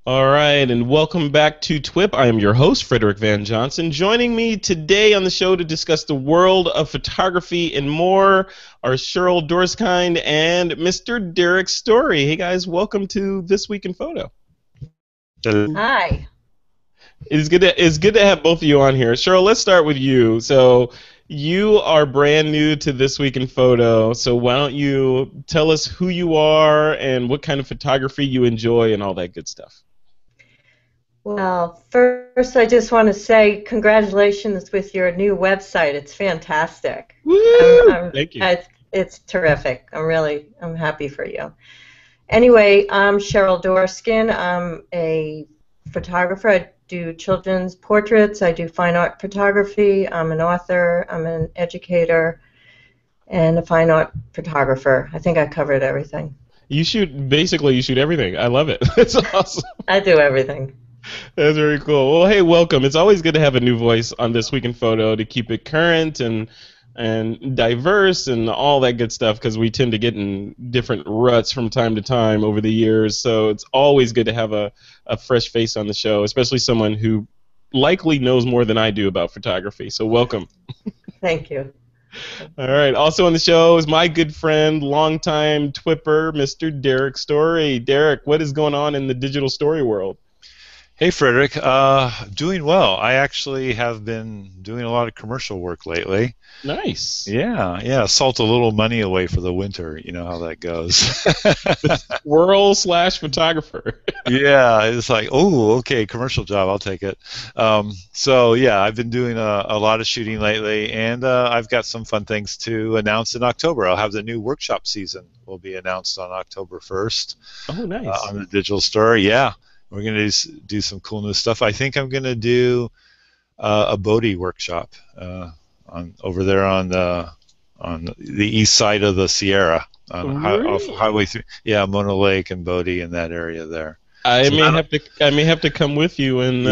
All right, and welcome back to TWiP. I am your host, Frederick Van Johnson. Joining me today on the show to discuss the world of photography and more are Cheryl Dorskind and Mr. Derek Story. Hey guys, welcome to This Week in Photo. Hi. It's good to have both of you on here. Cheryl, let's start with you. So you are brand new to This Week in Photo, so why don't you tell us who you are and what kind of photography you enjoy and all that good stuff. Well, first I just want to say congratulations with your new website. It's fantastic. Woo! Thank you. It's terrific. I'm happy for you. Anyway, I'm Cheryl Dorskin. I'm a photographer. I do children's portraits. I do fine art photography. I'm an author. I'm an educator and a fine art photographer. I think I covered everything. You shoot everything. I love it. It's awesome. I do everything. That's very cool. Well, hey, welcome. It's always good to have a new voice on This Week in Photo to keep it current and diverse and all that good stuff, because we tend to get in different ruts from time to time over the years. So it's always good to have a fresh face on the show, especially someone who likely knows more than I do about photography. So welcome. Thank you. All right. Also on the show is my good friend, longtime Twipper, Mr. Derek Story. Derek, what is going on in the digital story world? Hey, Frederick. Doing well. I actually have been doing a lot of commercial work lately. Nice. Yeah. Salt a little money away for the winter. You know how that goes. Squirrel/photographer. Yeah, it's like, oh, okay, commercial job, I'll take it. So yeah, I've been doing a lot of shooting lately, and I've got some fun things to announce in October. I'll have the new workshop season will be announced on October 1st. Oh, nice. On the digital store. Yeah. We're going to do some cool new stuff. I think I'm going to do a Bodie workshop over there on the east side of the Sierra, off Highway 3. Yeah, Mona Lake and Bodie in that area there. I may have to come with you and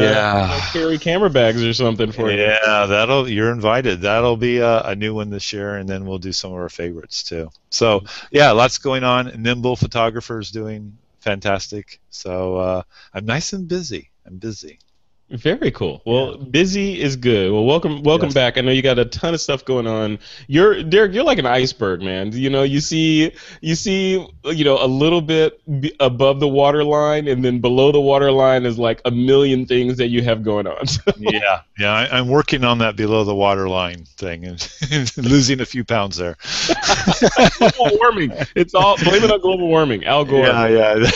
carry camera bags or something for you. Yeah, you're invited. That'll be a new one this year, and then we'll do some of our favorites too. So yeah, lots going on. Nimble Photographers doing fantastic. So I'm nice and busy. I'm busy. Very cool. Well, busy is good. Well, welcome Yes. back. I know you got a ton of stuff going on. Derek, you're like an iceberg, man. You know, you see, a little bit above the waterline, and then below the waterline is like a million things that you have going on. Yeah. I'm working on that below the waterline thing and losing a few pounds there. Global warming. It's all blame it on global warming. Al Gore. Yeah.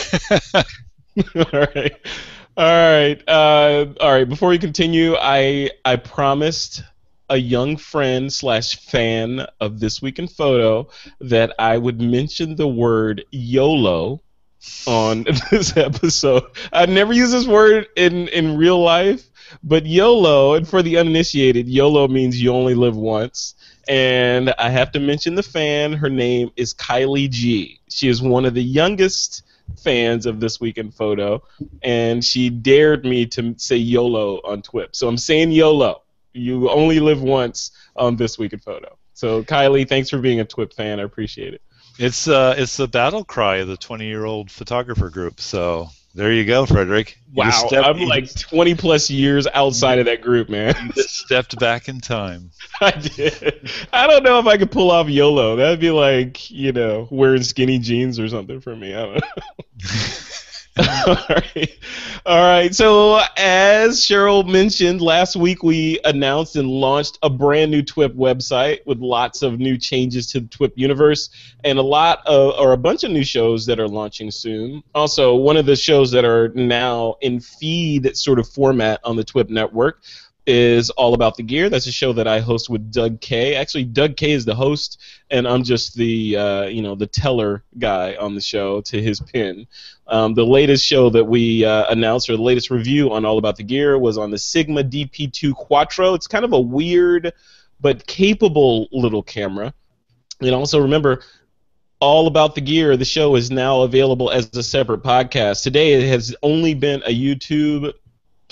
All right. All right. Before we continue, I promised a young friend / fan of This Week in Photo that I would mention the word YOLO on this episode. I've never used this word in real life, but YOLO, and for the uninitiated, YOLO means you only live once. And I have to mention the fan. Her name is Kylie G. She is one of the youngest fans of This Week in Photo, and she dared me to say YOLO on TWiP. So I'm saying YOLO. You only live once on This Week in Photo. So Kylie, thanks for being a TWiP fan. I appreciate it. It's the battle cry of the 20-year-old photographer group. So there you go, Frederick. Wow, I'm like 20 plus years outside of that group, man. You just stepped back in time. I did. I don't know if I could pull off YOLO. That'd be like, wearing skinny jeans or something for me. I don't know. All right. So as Cheryl mentioned, last week we announced and launched a brand new TWiP website with lots of new changes to the TWiP universe and a bunch of new shows that are launching soon. Also, one of the shows that are now in feed sort of format on the TWiP network is All About the Gear. That's a show that I host with Doug K. Actually, Doug K is the host, and I'm just the the teller guy on the show to his pin. The latest show that we announced, or the latest review on All About the Gear, was on the Sigma DP2 Quattro. It's kind of a weird but capable little camera. And also remember, All About the Gear, the show, is now available as a separate podcast. Today it has only been a YouTube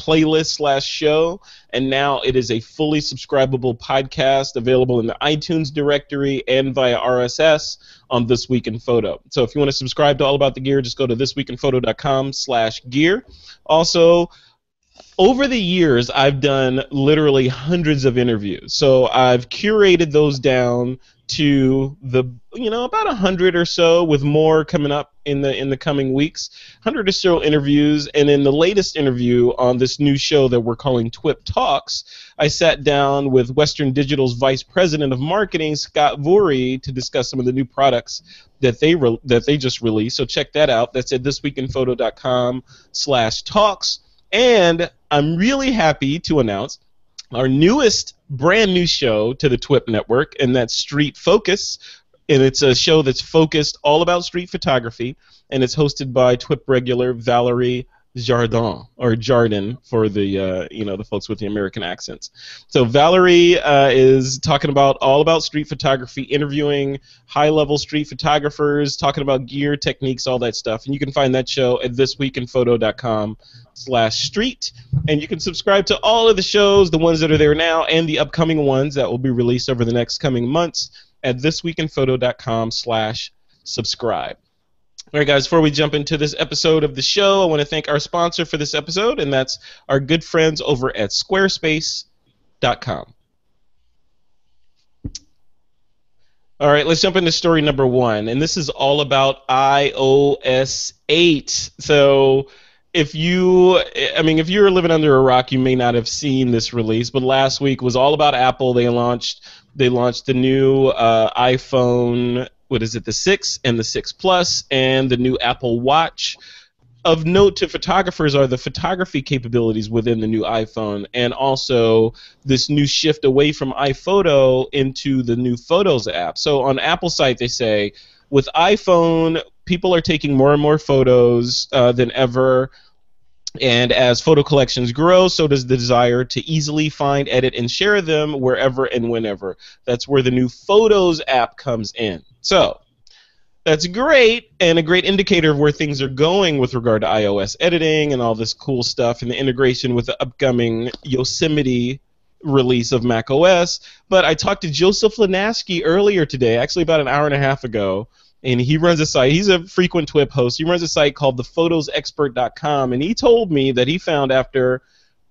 playlist/show, and now it is a fully subscribable podcast available in the iTunes directory and via RSS on This Week in Photo. So if you want to subscribe to All About the Gear, just go to thisweekinphoto.com/gear. Also, over the years, I've done literally hundreds of interviews. So I've curated those down to about 100 or so, with more coming up in the coming weeks. 100 or so interviews, and in the latest interview on this new show that we're calling TWiP Talks, I sat down with Western Digital's Vice President of Marketing, Scott Vorey, to discuss some of the new products that they just released. So check that out. That's at thisweekinphoto.com/talks. And I'm really happy to announce our newest brand new show to the TWiP network, and that's Street Focus. And it's a show that's focused all about street photography, and it's hosted by TWiP regular Valerie Jardin, or Jardin for the the folks with the American accents. So Valerie is talking about all about street photography, interviewing high-level street photographers, talking about gear, techniques, all that stuff. And you can find that show at thisweekinphoto.com/street. And you can subscribe to all of the shows, the ones that are there now, and the upcoming ones that will be released over the next coming months at thisweekinphoto.com/subscribe. All right, guys, before we jump into this episode of the show, I want to thank our sponsor for this episode, and that's our good friends over at squarespace.com. All right, let's jump into story number 1, and this is all about iOS 8. So if you're living under a rock, you may not have seen this release, but last week was all about Apple. They launched the new iPhone. What is it? The 6 and the 6 Plus, and the new Apple Watch. Of note to photographers are the photography capabilities within the new iPhone, and also this new shift away from iPhoto into the new Photos app. So on Apple's site, they say, with iPhone, people are taking more and more photos than ever. And as photo collections grow, so does the desire to easily find, edit, and share them wherever and whenever. That's where the new Photos app comes in. So that's great, and a great indicator of where things are going with regard to iOS editing and all this cool stuff, and the integration with the upcoming Yosemite release of macOS. But I talked to Joseph Linaski earlier today, actually about an hour and a half ago, and he runs a site. He's a frequent TWiP host. He runs a site called thephotosexpert.com, and he told me that he found after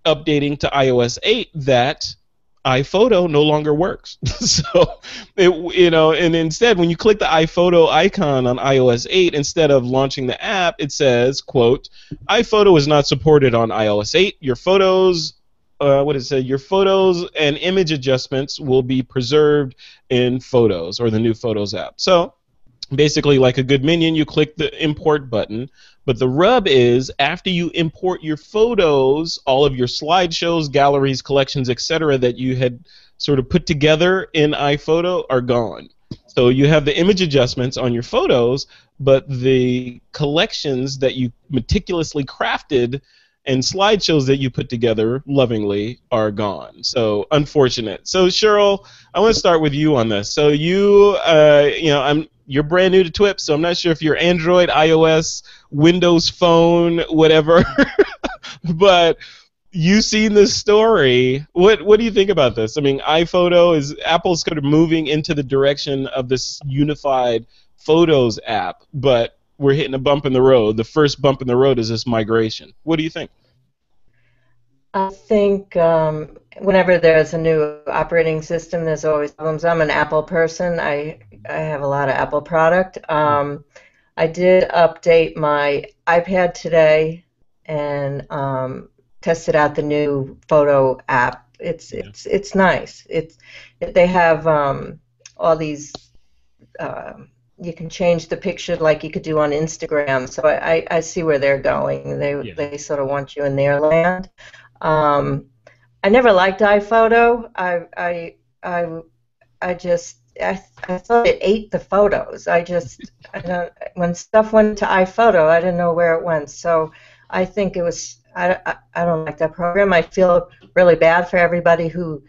updating to iOS 8 that iPhoto no longer works. So, and instead, when you click the iPhoto icon on iOS 8, instead of launching the app, it says, quote, iPhoto is not supported on iOS 8. Your photos, your photos and image adjustments will be preserved in Photos, or the new Photos app. So, basically, like a good minion, you click the import button, but the rub is after you import your photos, all of your slideshows, galleries, collections, etc. that you had sort of put together in iPhoto are gone. So you have the image adjustments on your photos, but the collections that you meticulously crafted and slideshows that you put together lovingly are gone. So unfortunate. So Cheryl, I want to start with you on this. So you're brand new to TWiP, so I'm not sure if you're Android, iOS, Windows Phone, whatever. But you've seen this story. What do you think about this? I mean, Apple's kind of moving into the direction of this unified Photos app, but we're hitting a bump in the road. The first bump in the road is this migration. What do you think? I think whenever there's a new operating system, there's always problems. I'm an Apple person. I have a lot of Apple product. I did update my iPad today and tested out the new photo app. It's nice. They have all these. You can change the picture like you could do on Instagram. So I see where they're going. They sort of want you in their land. I never liked iPhoto. I thought it ate the photos. When stuff went to iPhoto, I didn't know where it went. So I think it was. I don't like that program. I feel really bad for everybody who.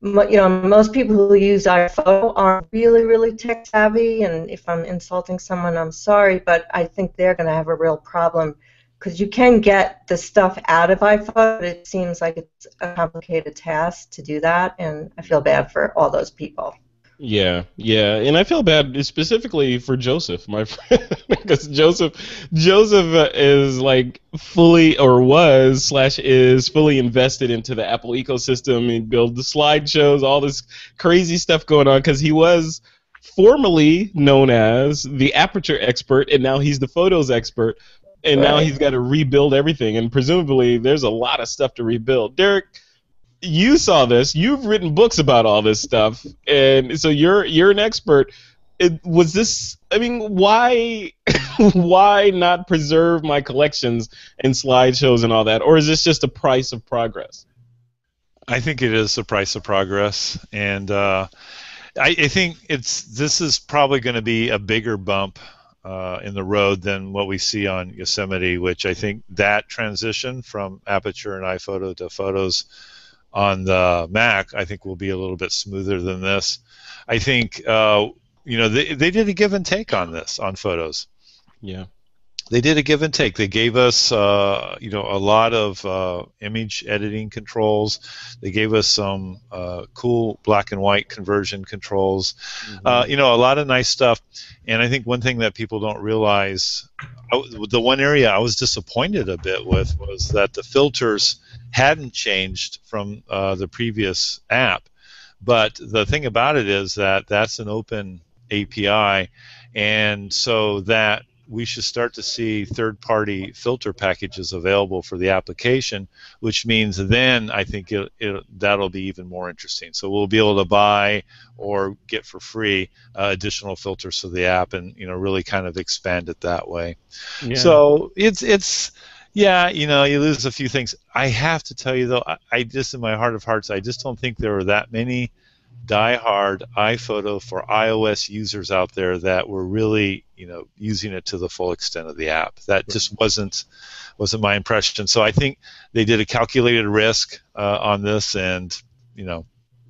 Most people who use iPhoto aren't really, really tech savvy, and if I'm insulting someone, I'm sorry, but I think they're going to have a real problem because you can get the stuff out of iPhoto, but it seems like it's a complicated task to do that, and I feel bad for all those people. Yeah, yeah, and I feel bad specifically for Joseph, my friend, because Joseph is like fully or was slash is fully invested into the Apple ecosystem and build the slideshows, all this crazy stuff going on, because he was formerly known as the aperture expert, and now he's the photos expert, and now Right. he's got to rebuild everything, and presumably there's a lot of stuff to rebuild. Derek, you saw this. You've written books about all this stuff, and so you're an expert. Was this? I mean, why why not preserve my collections and slideshows and all that, or is this just a price of progress? I think it is the price of progress, and I think this is probably going to be a bigger bump in the road than what we see on Yosemite, which I think that transition from Aperture and iPhoto to Photos on the Mac, I think will be a little bit smoother than this. I think they did a give and take on this on Photos. Yeah. They did a give and take. They gave us a lot of image editing controls. They gave us some cool black and white conversion controls. Mm-hmm. A lot of nice stuff. And I think one thing that people don't realize, the one area I was disappointed a bit with was that the filters hadn't changed from the previous app. But the thing about it is that that's an open API, and so that we should start to see third-party filter packages available for the application, which means then I think that'll be even more interesting. So we'll be able to buy or get for free additional filters for the app, and really kind of expand it that way. Yeah. So it's yeah, you lose a few things. I have to tell you though, I just in my heart of hearts, I just don't think there were that many diehard iPhoto for iOS users out there that were really, using it to the full extent of the app. That just wasn't my impression. So I think they did a calculated risk on this, and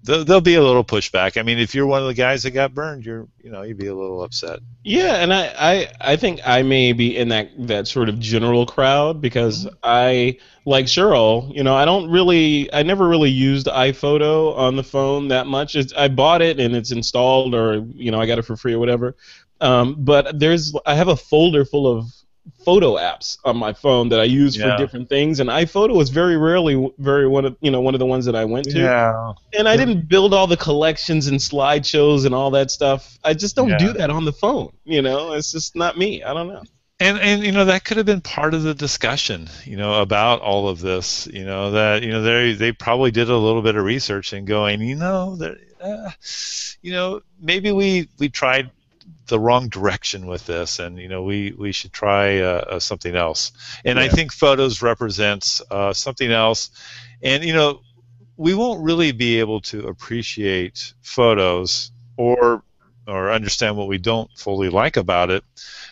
there'll be a little pushback. I mean, if you're one of the guys that got burned, you'd be a little upset. Yeah, and I think I may be in that sort of general crowd, because I, like Cheryl, I never really used iPhoto on the phone that much. I bought it and it's installed, or I got it for free or whatever. But I have a folder full of photo apps on my phone that I use for different things, and iPhoto is very rarely one of the ones that I went to. Yeah. And I didn't build all the collections and slideshows and all that stuff. I just don't do that on the phone. It's just not me. I don't know. And that could have been part of the discussion, about all of this. That they probably did a little bit of research and going, maybe we tried the wrong direction with this, and we should try something else. And I think Photos represents something else, and we won't really be able to appreciate Photos or understand what we don't fully like about it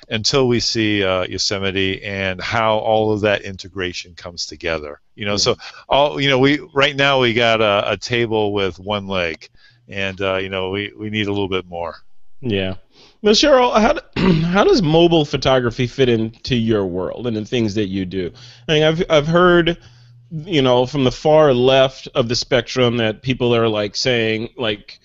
until we see Yosemite and how all of that integration comes together. So right now we got a table with one leg, and we need a little bit more. Yeah. Now, Cheryl, how does mobile photography fit into your world and the things that you do? I mean, I've heard, from the far left of the spectrum that people are like saying, like,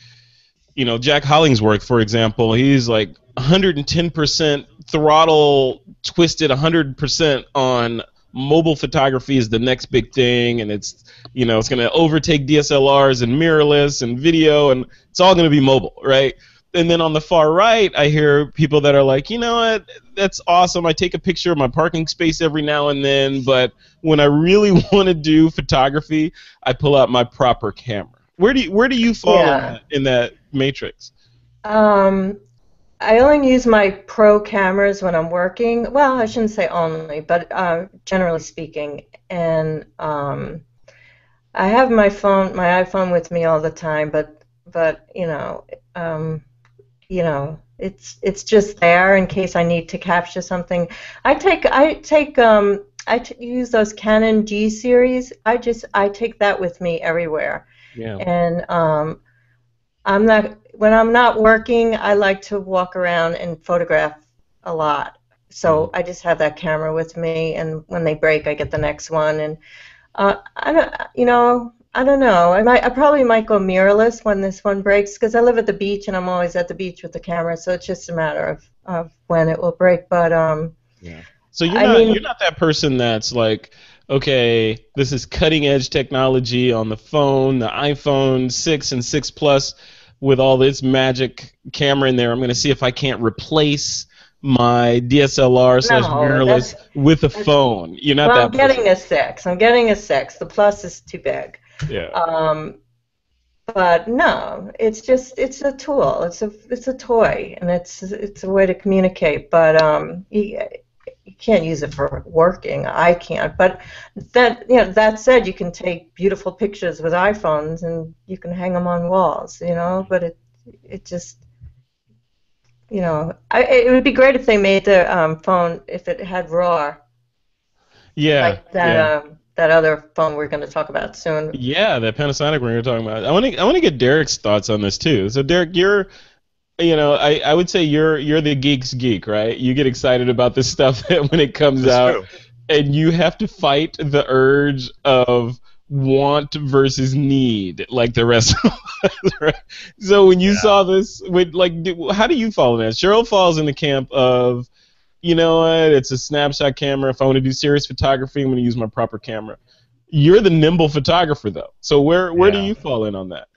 Jack Hollingsworth, for example, he's like 110% throttle twisted 100% on mobile photography is the next big thing, and it's it's going to overtake DSLRs and mirrorless and video, and it's all going to be mobile, right? And then on the far right, I hear people that are like, what, that's awesome. I take a picture of my parking space every now and then, but when I really want to do photography, I pull out my proper camera. Where do you fall in that matrix? I only use my pro cameras when I'm working. Well, I shouldn't say only, but generally speaking. And I have my iPhone with me all the time, but it's just there in case I need to capture something. I use those Canon G series. I take that with me everywhere. Yeah. And when I'm not working, I like to walk around and photograph a lot. So I just have that camera with me, and when they break, I get the next one. And I don't, I don't know. I probably might go mirrorless when this one breaks, because I live at the beach and I'm always at the beach with the camera. So it's just a matter of when it will break. But yeah. So you're I mean, you're not that person that's like, okay, this is cutting edge technology on the phone, the iPhone 6 and 6 Plus, with all this magic camera in there. I'm going to see if I can't replace my DSLR slash no, mirrorless with a phone. You're not well, that I'm person. getting a 6. I'm getting a 6. The Plus is too big. Yeah. But no, it's a tool. It's a toy, and it's a way to communicate. But you can't use it for working. I can't. But that said, you can take beautiful pictures with iPhones, and you can hang them on walls. But it just it would be great if they made the phone if it had RAW. Yeah. Like that. That other phone we're going to talk about soon. Yeah, that Panasonic we're talking about. I want to get Derek's thoughts on this too. So Derek, I would say you're the geek's geek, right? You get excited about this stuff when it comes out, true. and you have to fight the urge of want versus need, like the rest of us. Right? So when you saw this, how do you fall in that? Cheryl falls in the camp of, you know what, it's a snapshot camera. If I want to do serious photography, I'm going to use my proper camera. You're the nimble photographer, though. So where do you fall in on that?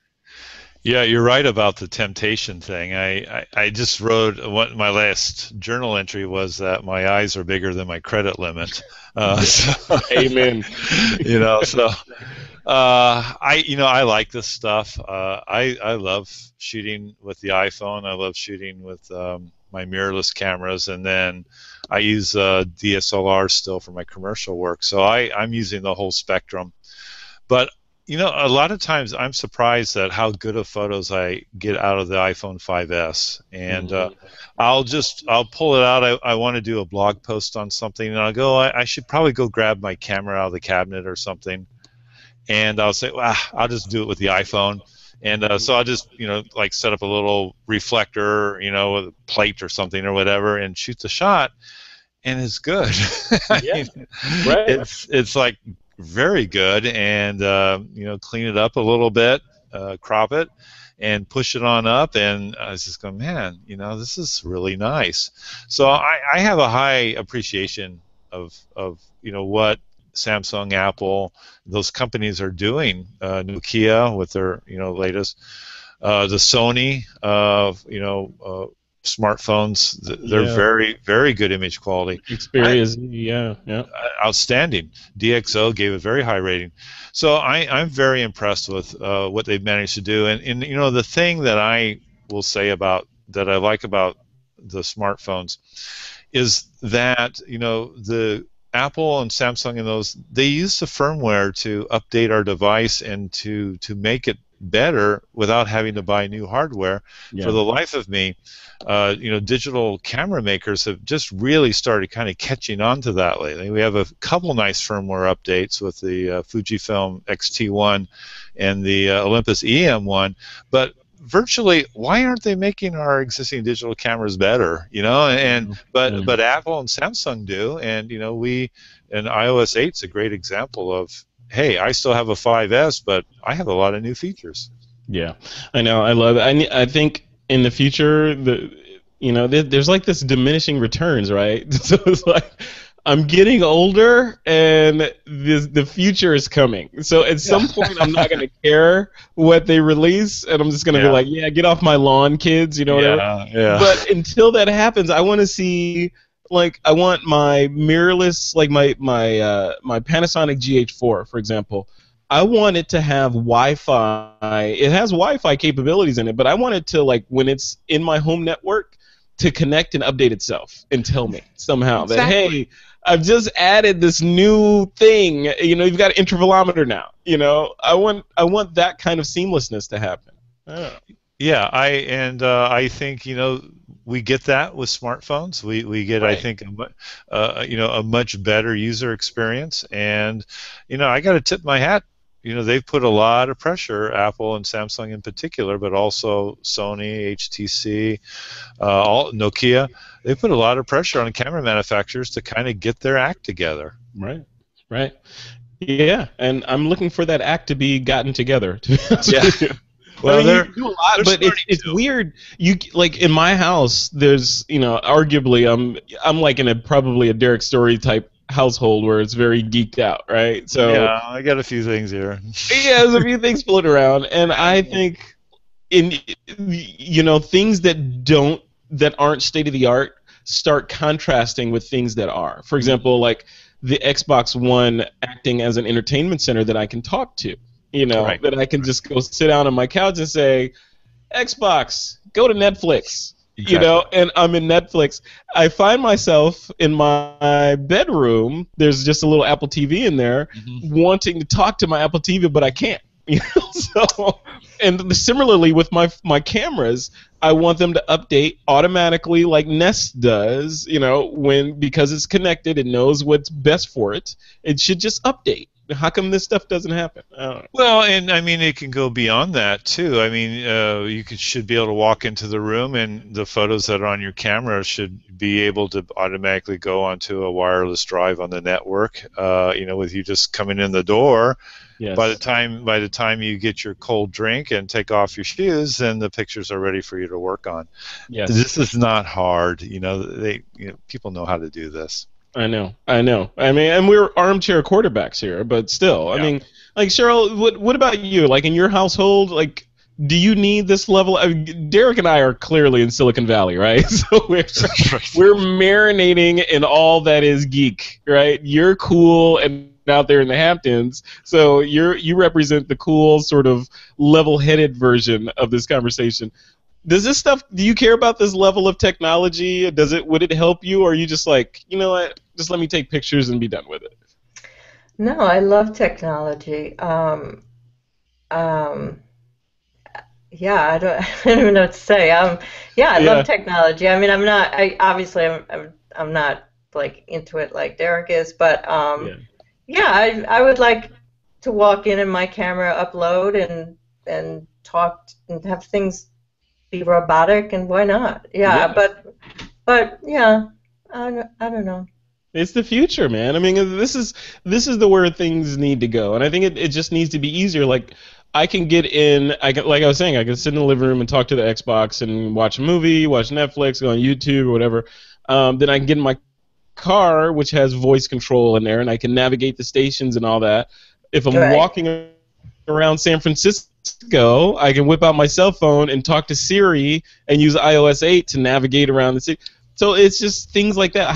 Yeah, you're right about the temptation thing. I just wrote my last journal entry was that my eyes are bigger than my credit limit. Amen. I like this stuff. I love shooting with the iPhone. I love shooting with my mirrorless cameras, and then I use DSLR still for my commercial work. So I'm using the whole spectrum. But a lot of times I'm surprised at how good of photos I get out of the iPhone 5S, and I'll pull it out. I want to do a blog post on something, and I'll go, I should probably go grab my camera out of the cabinet or something, and I'll say, well, I'll just do it with the iPhone. And so I'll just, set up a little reflector, with a plate or something or whatever, and shoot the shot, and it's good. Yeah, right. It's like very good, and clean it up a little bit, crop it, and push it on up, and I was just going, man, this is really nice. So I have a high appreciation of what Samsung, Apple, those companies are doing. Nokia with their latest, the Sony, smartphones. They're very, very good image quality. Xperia, yeah. Outstanding. DxO gave a very high rating. So I'm very impressed with what they've managed to do. And the thing that I will say that I like about the smartphones is that the Apple and Samsung and those, they use the firmware to update our device and to make it better without having to buy new hardware. Yeah. For the life of me, digital camera makers have just really started kind of catching on to that lately. We have a couple nice firmware updates with the Fujifilm X-T1 and the Olympus EM1, but virtually, why aren't they making our existing digital cameras better? But Apple and Samsung do, and iOS 8 is a great example of, hey, I still have a 5S, but I have a lot of new features. Yeah, I know, I love it. I think in the future, there's like this diminishing returns, right? So it's like, I'm getting older, and the future is coming. So at some point, I'm not going to care what they release, and I'm just going to be like, yeah, get off my lawn, kids, whatever. Yeah. But until that happens, I want to see, I want my mirrorless, my Panasonic GH4, for example. I want it to have Wi-Fi. It has Wi-Fi capabilities in it, but I want it to, when it's in my home network, to connect and update itself and tell me somehow that, hey, I've just added this new thing. You've got an intervalometer now. I want that kind of seamlessness to happen. Yeah, I think we get that with smartphones. We get, right. I think, a much better user experience. And I got to tip my hat they've put a lot of pressure, Apple and Samsung in particular, but also Sony, HTC, all Nokia. They put a lot of pressure on camera manufacturers to kind of get their act together. Right. Right. Yeah, and I'm looking for that act to be gotten together. To be honest with you. Well, I mean, you do a lot, but it's weird. You like in my house. There's arguably I'm like in probably a Derek Story type household where it's very geeked out, right? So yeah, I got a few things here. Yeah, there's a few things floating around, and I think in things that aren't state of the art start contrasting with things that are. For example, like the Xbox One acting as an entertainment center that I can talk to. Right. That I can just go sit down on my couch and say, Xbox, go to Netflix. Exactly. And I'm in Netflix. I find myself in my bedroom. There's just a little Apple TV in there, wanting to talk to my Apple TV, but I can't. So, and similarly with my cameras, I want them to update automatically, like Nest does. Because it's connected, it knows what's best for it. It should just update. How come this stuff doesn't happen? I don't know. Well, and I mean, it can go beyond that too. I mean, you should be able to walk into the room, and the photos that are on your camera should be able to automatically go onto a wireless drive on the network. With you just coming in the door. Yes. By the time you get your cold drink and take off your shoes, then the pictures are ready for you to work on. Yes. This is not hard. People know how to do this. I know. I mean, and we're armchair quarterbacks here, but still. Yeah. I mean, like, Cheryl, what about you? Like, in your household, like, do you need this level? Derek and I are clearly in Silicon Valley, right? So we're marinating in all that is geek, right? You're cool and out there in the Hamptons, so you represent the cool, sort of level-headed version of this conversation. Does this stuff? Do you care about this level of technology? Would it help you, or are you just like, you know what? Just let me take pictures and be done with it. No, I love technology. Yeah, I don't even know what to say. Yeah, I love technology. I mean, I'm not like into it like Derek is, but yeah, I would like to walk in and my camera upload and talk and have things be robotic, and why not? Yeah. But yeah, I don't know. It's the future, man. I mean, this is the where things need to go, and I think it just needs to be easier. Like, I can get in. Like I was saying, I can sit in the living room and talk to the Xbox and watch a movie, watch Netflix, go on YouTube or whatever. Then I can get in my car, which has voice control in there, and I can navigate the stations and all that. If I'm walking around San Francisco, I can whip out my cell phone and talk to Siri and use iOS 8 to navigate around the city. So it's just things like that.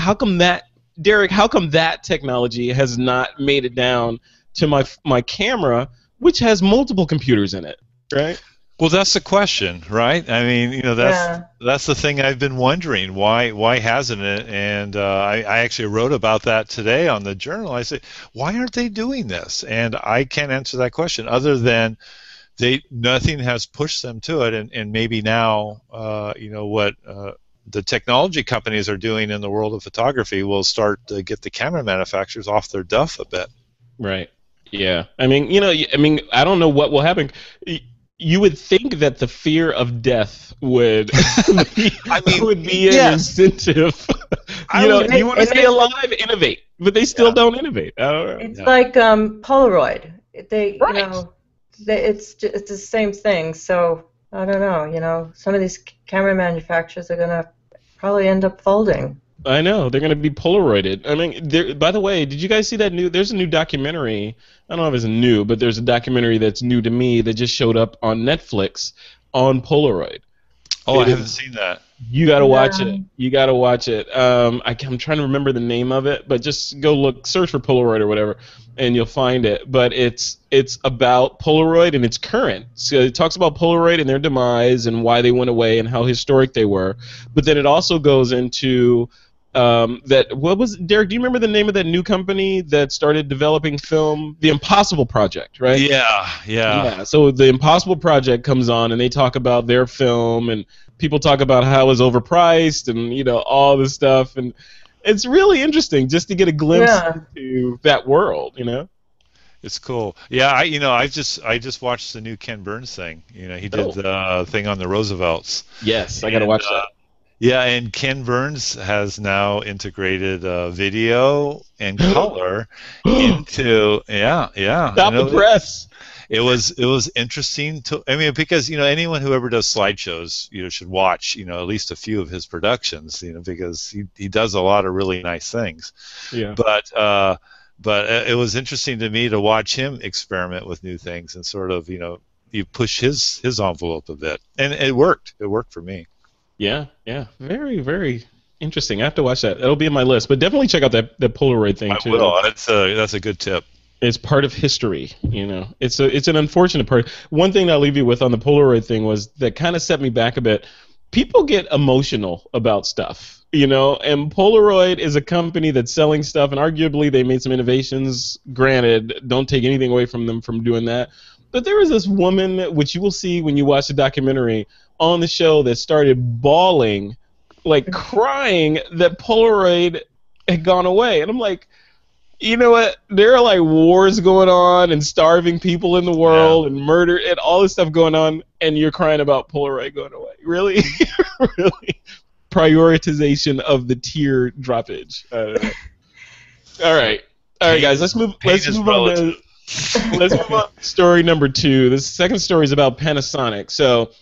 Derek, how come that technology has not made it down to my camera, which has multiple computers in it, right? Well, that's the question, right? I mean, that's the thing I've been wondering. Why hasn't it? And I actually wrote about that today on the journal. I said, why aren't they doing this? And I can't answer that question other than nothing has pushed them to it. And maybe now, what the technology companies are doing in the world of photography will start to get the camera manufacturers off their duff a bit. Right. Yeah. I mean, I don't know what will happen. You would think that the fear of death would be an incentive. You want to stay alive, innovate, but they still don't innovate. I don't know. It's like Polaroid. It's the same thing. So I don't know. Some of these camera manufacturers are gonna probably end up folding. I know, they're going to be Polaroided. I mean, by the way, did you guys see that there's a new documentary, I don't know if it's new, but there's a documentary that's new to me that just showed up on Netflix on Polaroid. Oh, I haven't seen that. You got to watch it. You got to watch it. I'm trying to remember the name of it, but just go search for Polaroid or whatever, and you'll find it. But it's about Polaroid and it's current. So it talks about Polaroid and their demise and why they went away and how historic they were. But then it also goes into Derek, do you remember the name of that new company that started developing film? The Impossible Project, right? Yeah. So the Impossible Project comes on and they talk about their film and people talk about how it was overpriced and all this stuff, and it's really interesting just to get a glimpse into that world, It's cool. Yeah, I just watched the new Ken Burns thing. He did Oh. the thing on the Roosevelts. Yes, I got to watch that. Yeah, and Ken Burns has now integrated video and color into Stop the press. It was interesting to, I mean, because anyone who ever does slideshows should watch at least a few of his productions, because he does a lot of really nice things. Yeah. But it was interesting to me to watch him experiment with new things and sort of you push his envelope a bit, and it worked. It worked for me. Yeah, very, very interesting. I have to watch that. It'll be in my list, but definitely check out that Polaroid thing too. I will. That's a good tip. It's part of history, It's an unfortunate part. One thing I'll leave you with on the Polaroid thing was that kind of set me back a bit. People get emotional about stuff, and Polaroid is a company that's selling stuff, and arguably they made some innovations. Granted, don't take anything away from them from doing that. But there was this woman, which you will see when you watch the documentary, on the show that started bawling, like crying that Polaroid had gone away. And I'm like, you know what? There are like wars going on and starving people in the world and murder and all this stuff going on, and you're crying about Polaroid going away. Really? Really? Prioritization of the tear droppage. All right, guys. Let's move on to story number 2. The second story is about Panasonic. So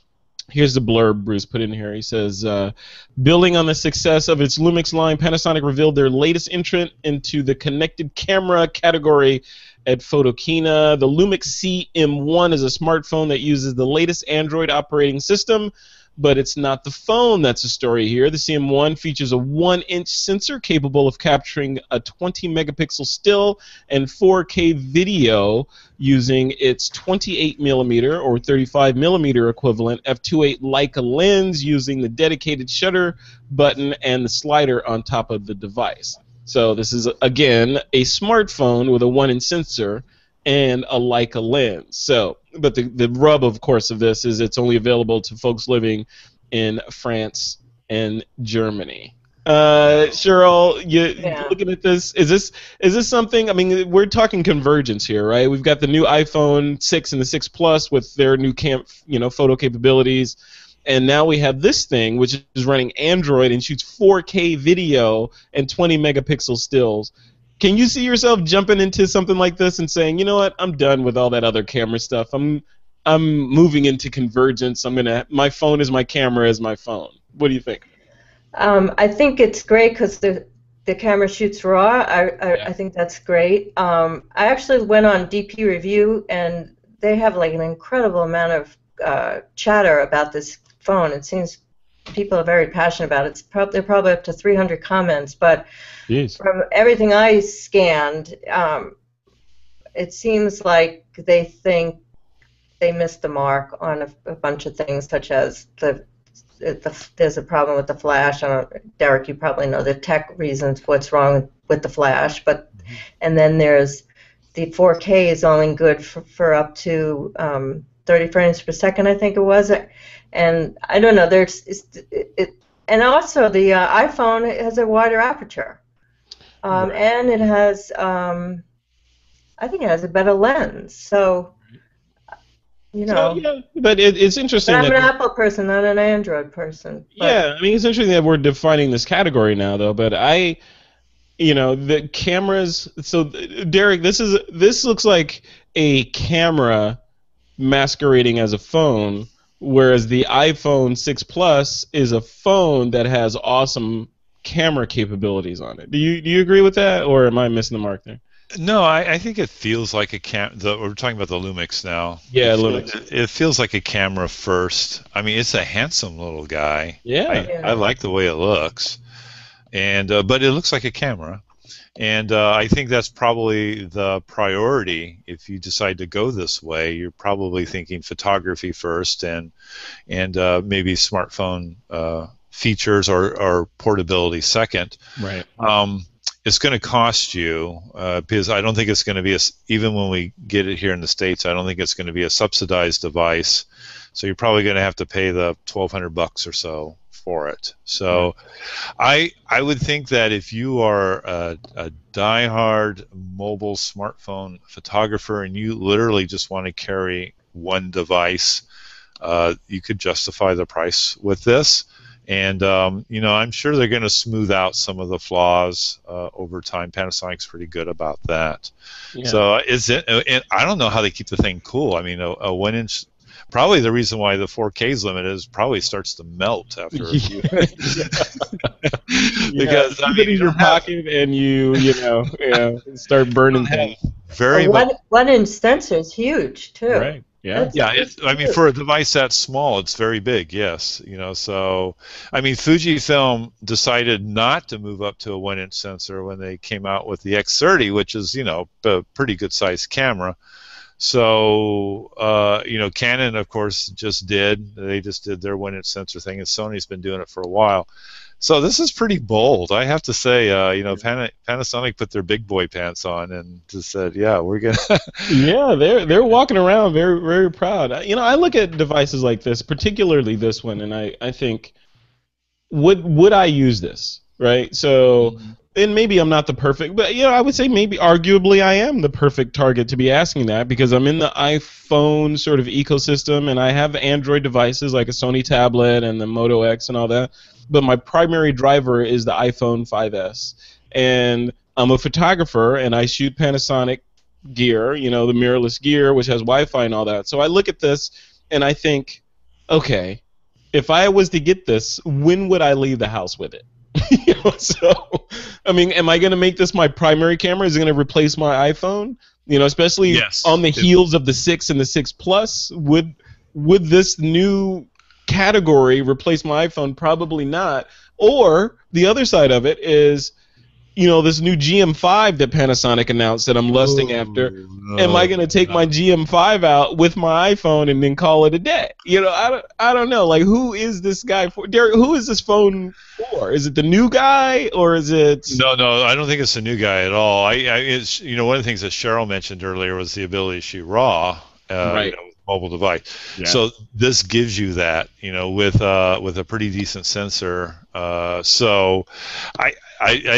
here's the blurb Bruce put in here. He says, building on the success of its Lumix line, Panasonic revealed their latest entrant into the connected camera category at Photokina. The Lumix CM1 is a smartphone that uses the latest Android operating system, but it's not the phone that's the story here. The CM1 features a 1-inch sensor capable of capturing a 20-megapixel still and 4K video using its 28mm or 35mm equivalent f2.8 Leica lens using the dedicated shutter button and the slider on top of the device. So this is, again, a smartphone with a 1-inch sensor and a Leica lens. So, but the rub, of course, of this is it's only available to folks living in France and Germany. Cheryl, looking at this, is this something? I mean, we're talking convergence here, right? We've got the new iPhone 6 and the 6 Plus with their new photo capabilities, and now we have this thing which is running Android and shoots 4K video and 20 megapixel stills. Can you see yourself jumping into something like this and saying, you know what, I'm done with all that other camera stuff. I'm moving into convergence. My phone is my camera is my phone. What do you think? I think it's great because the camera shoots raw. I think that's great. I actually went on DP Review, and they have like an incredible amount of chatter about this phone. It seems people are very passionate about it. They're probably up to 300 comments, but from everything I scanned, it seems like they think they missed the mark on a bunch of things, such as there's a problem with the flash. Derek, you probably know the tech reasons what's wrong with the flash, and then there's the 4K is only good for up to 30 frames per second, I think it was, and I don't know. And also the iPhone has a wider aperture, and it has, I think it has a better lens. So, but it's interesting. But I'm an Apple person, not an Android person. Yeah, I mean, it's interesting that we're defining this category now, though. But the cameras. So, Derek, this looks like a camera masquerading as a phone, whereas the iPhone 6 Plus is a phone that has awesome camera capabilities on it. Do you agree with that, or am I missing the mark there? No, I think it feels like we're talking about the Lumix now. Yeah, Lumix. It feels like a camera first. I mean, it's a handsome little guy. Yeah. I like the way it looks, and but it looks like a camera, and I think that's probably the priority. If you decide to go this way, you're probably thinking photography first, and maybe smartphone features or portability second. Right. It's going to cost you because I don't think it's going to be even when we get it here in the States, I don't think it's going to be a subsidized device. So you're probably going to have to pay the $1,200 or so for it. So I would think that if you are a diehard mobile smartphone photographer and you literally just want to carry one device, you could justify the price with this. And I'm sure they're going to smooth out some of the flaws over time. Panasonic's pretty good about that. Yeah. So and I don't know how they keep the thing cool. I mean, a 1-inch. Probably the reason why the 4K's limit is probably starts to melt after a few. Because keep it in your pocket and you start burning things. Very one-inch sensor is huge too. Right. Yeah. I mean, for a device that small, it's very big. Yes. So I mean, Fujifilm decided not to move up to a 1-inch sensor when they came out with the X30, which is a pretty good sized camera. So, Canon, of course, they just did their 1-inch sensor thing, and Sony's been doing it for a while. So this is pretty bold, I have to say. Panasonic put their big boy pants on and just said, "Yeah, we're gonna." Yeah, they're walking around very, very proud. I look at devices like this, particularly this one, and I think, would I use this, right? So. And maybe I'm not the perfect, but I would say maybe arguably I am the perfect target to be asking that, because I'm in the iPhone sort of ecosystem and I have Android devices like a Sony tablet and the Moto X and all that, but my primary driver is the iPhone 5S. And I'm a photographer and I shoot Panasonic gear, the mirrorless gear, which has Wi-Fi and all that. So I look at this and I think, okay, if I was to get this, when would I leave the house with it? So, I mean, am I going to make this my primary camera? Is it going to replace my iPhone? Especially on the heels of the 6 and the 6 Plus. Would this new category replace my iPhone? Probably not. Or the other side of it is, this new GM5 that Panasonic announced that I'm lusting after. No, am I going to take my GM5 out with my iPhone and then call it a day? I don't know. Like, who is this guy for? Derek, who is this phone for? Is it the new guy or is it? No, I don't think it's a new guy at all. It's one of the things that Cheryl mentioned earlier was the ability to shoot RAW. Right. Mobile device. Yeah. So this gives you that, with a pretty decent sensor. So I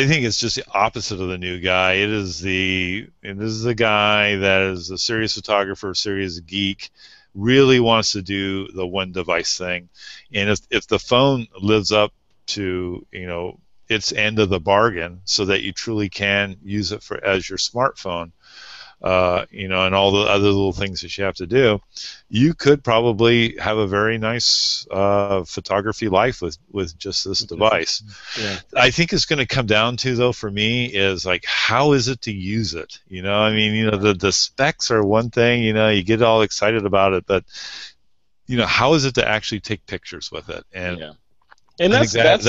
think it's just the opposite of the new guy. It is the guy that is a serious photographer, serious geek, really wants to do the one device thing. And if the phone lives up to its end of the bargain, so that you truly can use it as your smartphone. And all the other little things that you have to do, you could probably have a very nice photography life with just this device. Yeah. I think it's going to come down to, though, for me, is like, how is it to use it? The specs are one thing, you get all excited about it, but how is it to actually take pictures with it? And that's a big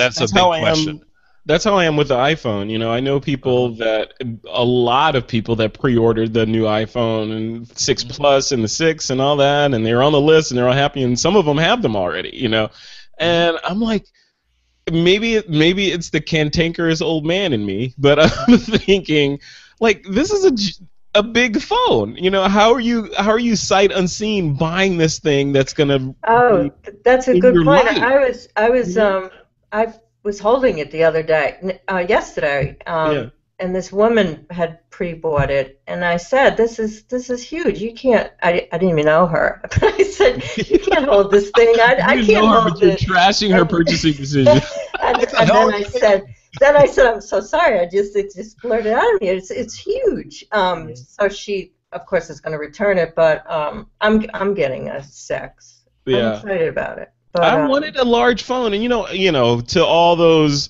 question. That's how I am with the iPhone. I know a lot of people that pre-ordered the new iPhone and 6 Plus and the 6 and all that, and they're on the list and they're all happy, and some of them have them already, And I'm like, maybe it's the cantankerous old man in me, but I'm thinking, like, this is a big phone. How are you sight unseen buying this thing that's gonna? Oh, that's a good point. Life? I was holding it the other day, yesterday, and this woman had pre-bought it, and I said, "This is huge. You can't." I didn't even know her, but I said, "You can't hold this thing. I can't hold it." You're trashing her purchasing decision. and then I said, "I'm so sorry. It just blurted out of me. It's huge." So she, of course, is going to return it, but I'm getting a 6. Yeah. I'm excited about it. But, I wanted a large phone, and to all those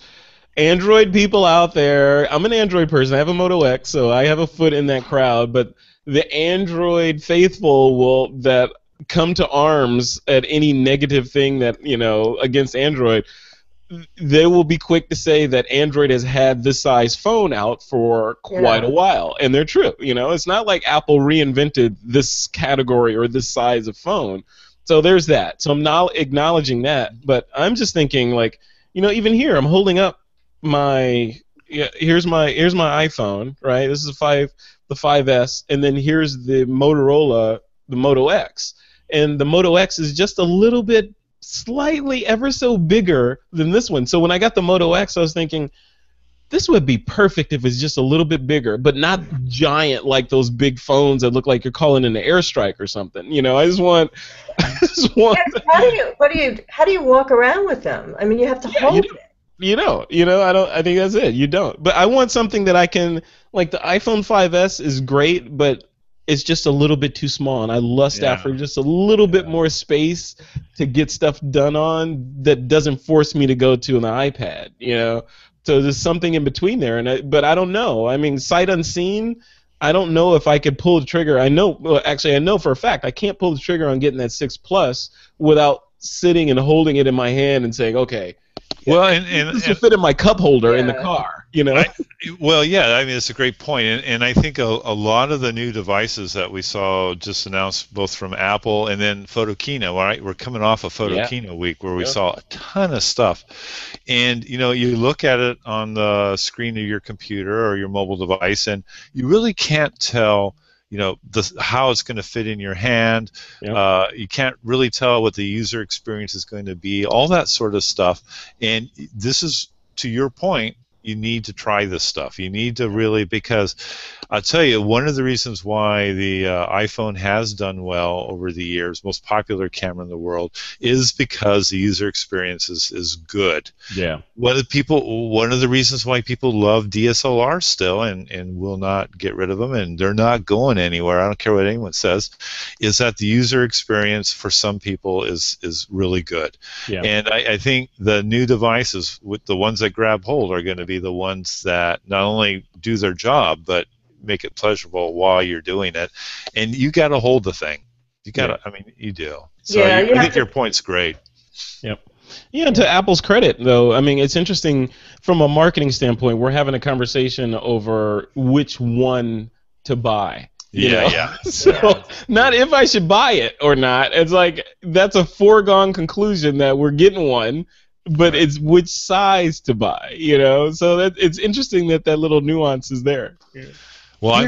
Android people out there, I'm an Android person. I have a Moto X, so I have a foot in that crowd. But the Android faithful that come to arms at any negative thing that against Android, they will be quick to say that Android has had this size phone out for quite a while, and they're true. It's not like Apple reinvented this category or this size of phone. So there's that. So I'm now acknowledging that, but I'm just thinking, like, even here, I'm holding up here's my iPhone, right? This is the 5S, and then here's the Motorola, the Moto X, and the Moto X is just a little bit slightly ever so bigger than this one. So when I got the Moto X, I was thinking, this would be perfect if it's just a little bit bigger, but not giant like those big phones that look like you're calling in an airstrike or something. You know, I just want. How do you walk around with them? I mean, you have to hold it. You don't. I think that's it. You don't. But I want something that I can, like the iPhone 5S is great, but it's just a little bit too small, and I lust after just a little bit more space to get stuff done on that doesn't force me to go to an iPad. So there's something in between there, but I don't know. I mean, sight unseen, I don't know if I could pull the trigger. I know for a fact I can't pull the trigger on getting that 6 Plus without sitting and holding it in my hand and saying, okay, well, and this will fit in my cup holder in the car, Well, yeah, I mean, it's a great point, and I think a lot of the new devices that we saw just announced, both from Apple and then Photokina, right? We're coming off of Photokina week where we saw a ton of stuff, and you look at it on the screen of your computer or your mobile device, and you really can't tell. How it's going to fit in your hand. You can't really tell what the user experience is going to be, all that sort of stuff. And this is, to your point, you need to try this stuff. You need to really, because I'll tell you, one of the reasons why the iPhone has done well over the years, most popular camera in the world, is because the user experience is good. Yeah. One of the reasons why people love DSLR still and will not get rid of them, and they're not going anywhere, I don't care what anyone says, is that the user experience for some people is really good. Yeah. And I think the new devices, with the ones that grab hold, are going to be the ones that not only do their job, but make it pleasurable while you're doing it. And you got to hold the thing. You got to, I mean, you do. So I think your point's great. Yep. Yeah, to Apple's credit, though, I mean, it's interesting from a marketing standpoint. We're having a conversation over which one to buy. So not if I should buy it or not. It's like that's a foregone conclusion that we're getting one. But it's which size to buy, So that it's interesting that little nuance is there. Well, I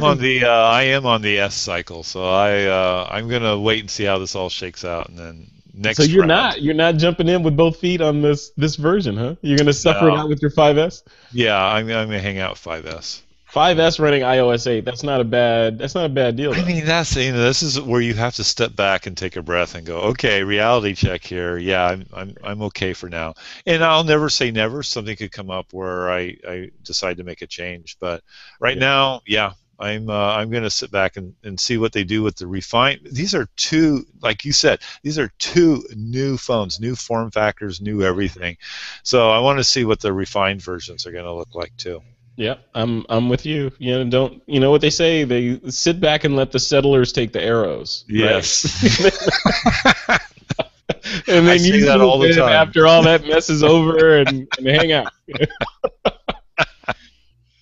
am on the S cycle, so I'm gonna wait and see how this all shakes out, and then next. So you're not jumping in with both feet on this version, huh? You're gonna suffer it out with your 5S. Yeah, I'm gonna hang out with 5S. 5S running iOS 8. That's not a bad deal. Though. I mean, this is where you have to step back and take a breath and go, okay, reality check here. Yeah, I'm okay for now. And I'll never say never. Something could come up where I decide to make a change. But right now, I'm going to sit back and see what they do with the refine. These are two, like you said, these are two new phones, new form factors, new everything. So I want to see what the refined versions are going to look like too. Yeah, I'm with you. Don't what they say? They sit back and let the settlers take the arrows. Yes. Right? And then use that all the time after all that mess is over and hang out.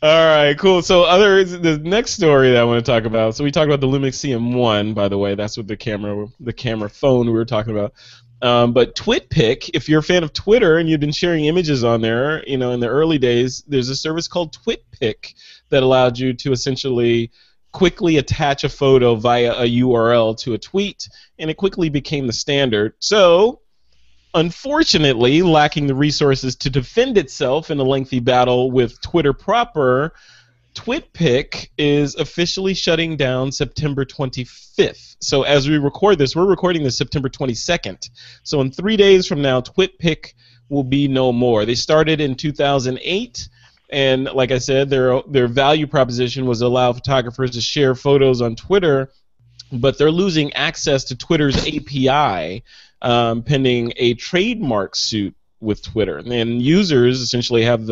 All right, cool. So the next story that I want to talk about. So we talked about the Lumix CM1, by the way. That's what the camera phone we were talking about. But Twitpic, if you're a fan of Twitter and you've been sharing images on there, in the early days, there's a service called Twitpic that allowed you to essentially quickly attach a photo via a URL to a tweet, and it quickly became the standard. So, unfortunately, lacking the resources to defend itself in a lengthy battle with Twitter proper, Twitpic is officially shutting down September 25th. So as we record this, we're recording this September 22nd. So in 3 days from now, Twitpic will be no more. They started in 2008, and like I said, their value proposition was to allow photographers to share photos on Twitter, but they're losing access to Twitter's API pending a trademark suit with Twitter, and users essentially have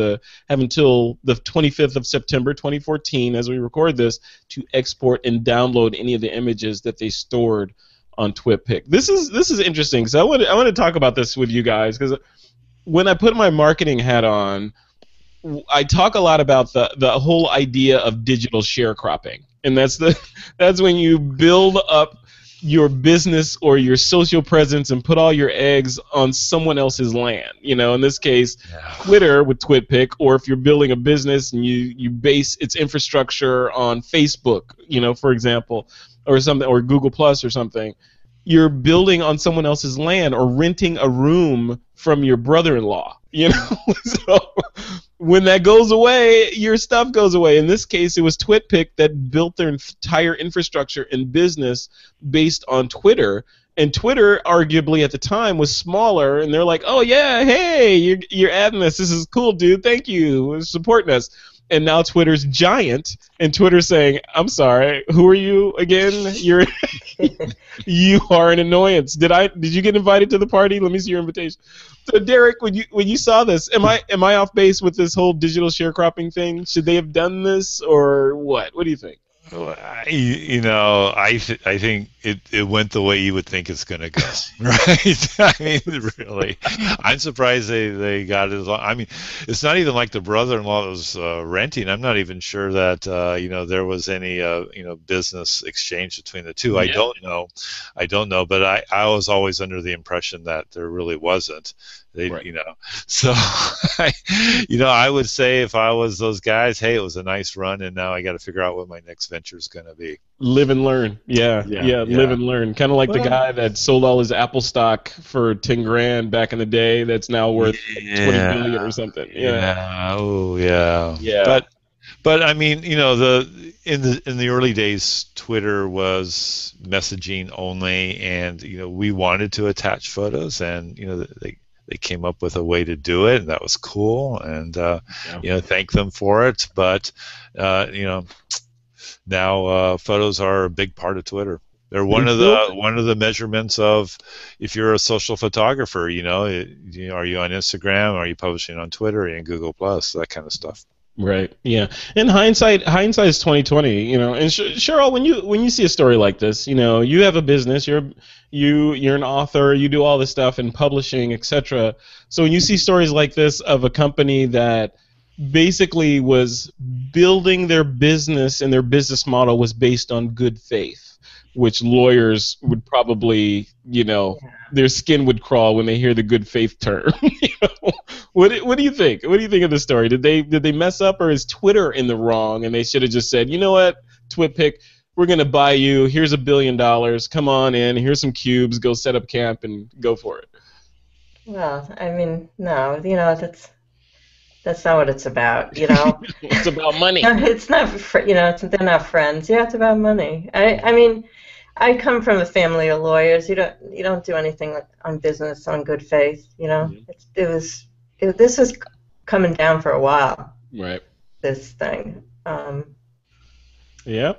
until the 25th of September 2014, as we record this, to export and download any of the images that they stored on Twitpic. This is interesting because I want to talk about this with you guys, because when I put my marketing hat on, I talk a lot about the whole idea of digital sharecropping, and that's when you build up your business or your social presence and put all your eggs on someone else's land. In this case, Twitter with Twitpic, or if you're building a business and you base its infrastructure on Facebook, for example, or something, or Google Plus or something. you're building on someone else's land or renting a room from your brother-in-law. You know, so when that goes away, your stuff goes away. In this case, it was TwitPic that built their entire infrastructure and business based on Twitter. And Twitter, arguably at the time, was smaller, and they're like, "Oh yeah, hey, you're adding this. This is cool, dude. Thank you for supporting us." And now Twitter's giant, and Twitter's saying, "I'm sorry, who are you again? You are an annoyance. Did you get invited to the party? Let me see your invitation." So Derek, when you saw this, am I off base with this whole digital sharecropping thing? Should they have done this or what? What do you think? Well, I think it went the way you would think it's going to go, right? I mean, really, I'm surprised they got it. I mean, it's not even like the brother-in-law was renting. I'm not even sure that there was any business exchange between the two. Yeah. I don't know, but I was always under the impression that there really wasn't. Right. So I would say if I was those guys, hey, it was a nice run, and now I got to figure out what my next venture is going to be. Live and learn. Yeah. Live and learn. Kind of like the guy that sold all his Apple stock for $10,000 back in the day. That's now worth $20 billion or something. Yeah. Oh yeah. Yeah. But I mean, in the early days, Twitter was messaging only, and we wanted to attach photos, and they came up with a way to do it, and that was cool, and thank them for it. But now photos are a big part of Twitter. They're one of the measurements of if you're a social photographer. Are you on Instagram? Are you publishing on Twitter? Are you in Google Plus? That kind of stuff. Right. Yeah. In hindsight is 2020. And Cheryl, when you see a story like this, you have a business. You're an author. You do all this stuff in publishing, etc. So when you see stories like this of a company that basically was building their business and their business model was based on good faith, which lawyers would probably, their skin would crawl when they hear the good faith term. What do you think? What do you think of the story? Did they mess up, or is Twitter in the wrong and they should have just said, you know what, TwitPic, we're going to buy you. Here's $1 billion. Come on in. Here's some cubes. Go set up camp and go for it. Well, I mean, no, that's not what it's about, It's about money. It's not, they're not friends. Yeah, it's about money. I mean, I come from a family of lawyers. You don't do anything on business on good faith. Mm-hmm. This was coming down for a while. Right. This thing. Yeah,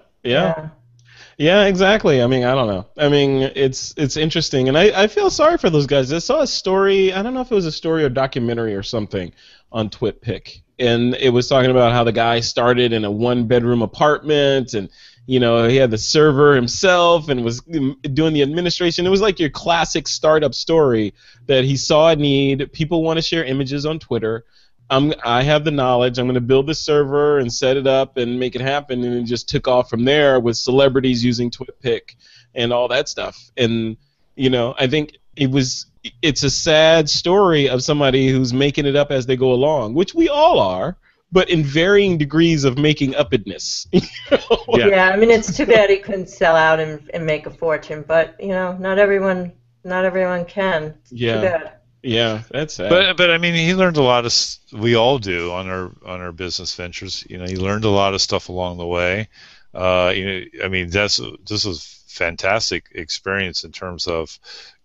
exactly. I mean, I don't know. I mean, it's interesting, and I feel sorry for those guys. I saw a story. I don't know if it was a story or documentary or something on Twitpic, and it was talking about how the guy started in a one-bedroom apartment, and he had the server himself and was doing the administration. It was like your classic startup story that he saw a need. People want to share images on Twitter. I have the knowledge. I'm going to build the server and set it up and make it happen, and it just took off from there with celebrities using TwitPic and all that stuff. And I think it's a sad story of somebody who's making it up as they go along, which we all are, but in varying degrees of making upness. Yeah, I mean, it's too bad he couldn't sell out and make a fortune, but not everyone can. It's too bad. Yeah, that's sad. But I mean, he learned a lot of. We all do on our business ventures. He learned a lot of stuff along the way. I mean, this was fantastic experience in terms of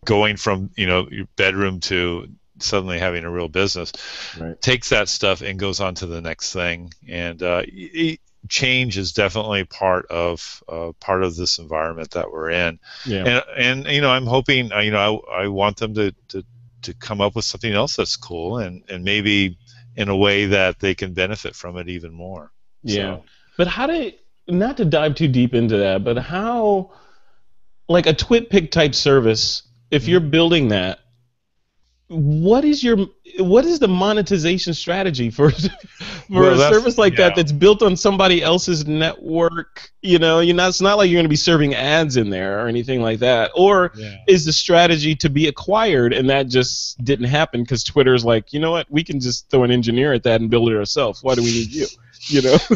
going from your bedroom to suddenly having a real business. Right. Takes that stuff and goes on to the next thing. And change is definitely part of this environment that we're in. Yeah. And I'm hoping. I want them to come up with something else that's cool and maybe in a way that they can benefit from it even more. Yeah. So. But not to dive too deep into that, but how, like a TwitPic type service, if you're building that, what is the monetization strategy for a service like that that's built on somebody else's network? It's not like you're going to be serving ads in there or anything like that. Or is the strategy to be acquired, and that just didn't happen because Twitter's like, you know what, we can just throw an engineer at that and build it ourselves. Why do we need you?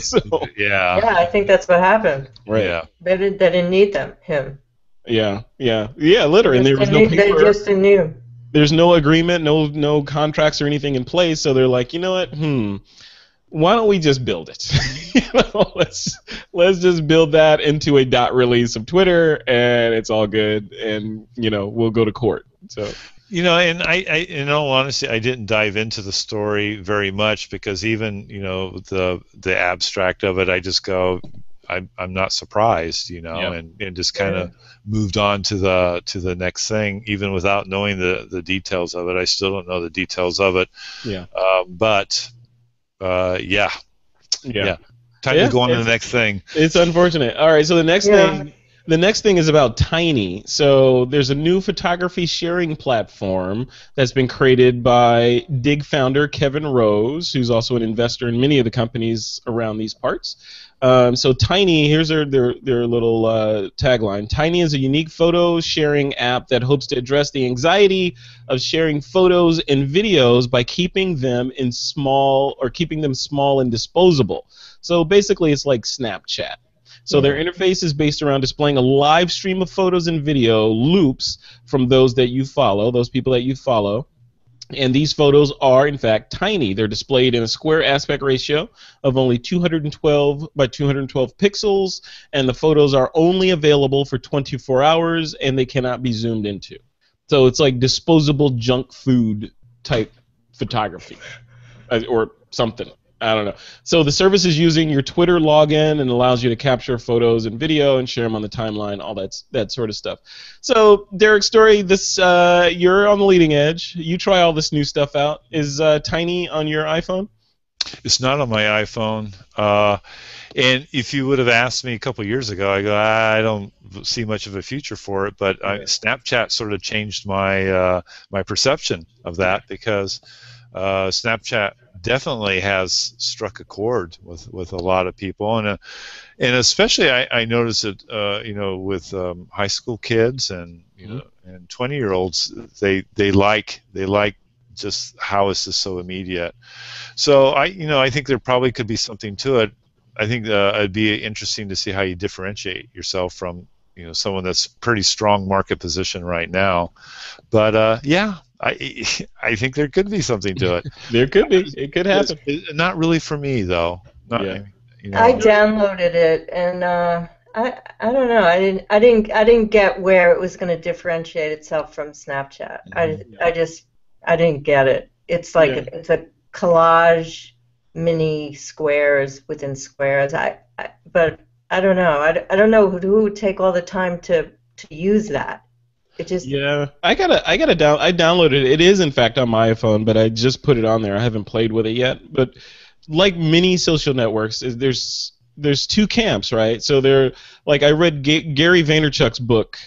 So I think that's what happened. Right. Yeah. They didn't need him. Yeah, yeah, yeah. Literally, and there was no They paper. just knew. There's no agreement, no contracts or anything in place. So they're like, you know what? Why don't we just build it? Let's just build that into a dot release of Twitter, and it's all good. And we'll go to court. So. And I, in all honesty, I didn't dive into the story very much because even the abstract of it, I just go, I'm not surprised, Yeah. and just kind of moved on to the next thing, even without knowing the details of it. I still don't know the details of it. Yeah. But yeah. Time to go on to the next thing. It's unfortunate. All right, so the next thing. The next thing is about Tiiny. So there's a new photography sharing platform that's been created by Dig founder Kevin Rose, who's also an investor in many of the companies around these parts. So Tiiny, here's their little tagline. Tiiny is a unique photo sharing app that hopes to address the anxiety of sharing photos and videos by keeping them small and disposable. So basically it's like Snapchat. So their interface is based around displaying a live stream of photos and video loops from those people that you follow. And these photos are, in fact, tiny. They're displayed in a square aspect ratio of only 212 by 212 pixels, and the photos are only available for 24 hours, and they cannot be zoomed into. So it's like disposable junk food type photography, or something. I don't know. So the service is using your Twitter login and allows you to capture photos and video and share them on the timeline, all that sort of stuff. So Derek Story, you're on the leading edge. You try all this new stuff out. Is Tiiny on your iPhone? It's not on my iPhone. And if you would have asked me a couple years ago, I go, I don't see much of a future for it. But Snapchat sort of changed my my perception of that because Snapchat definitely has struck a chord with a lot of people, and especially I notice it with high school kids and and 20-year-olds, they like just how is this so immediate. So I think there probably could be something to it. I think it'd be interesting to see how you differentiate yourself from someone that's pretty strong market position right now. But I think there could be something to it. There could be. It could happen. Not really for me though. I downloaded it and I don't know. I didn't get where it was going to differentiate itself from Snapchat. I didn't get it. It's like it's a collage, mini squares within squares. But I don't know. I don't know who would take all the time to use that. It just I downloaded it. It is in fact on my iPhone, but I just put it on there. I haven't played with it yet. But like many social networks, there's two camps, right? So I read Gary Vaynerchuk's book,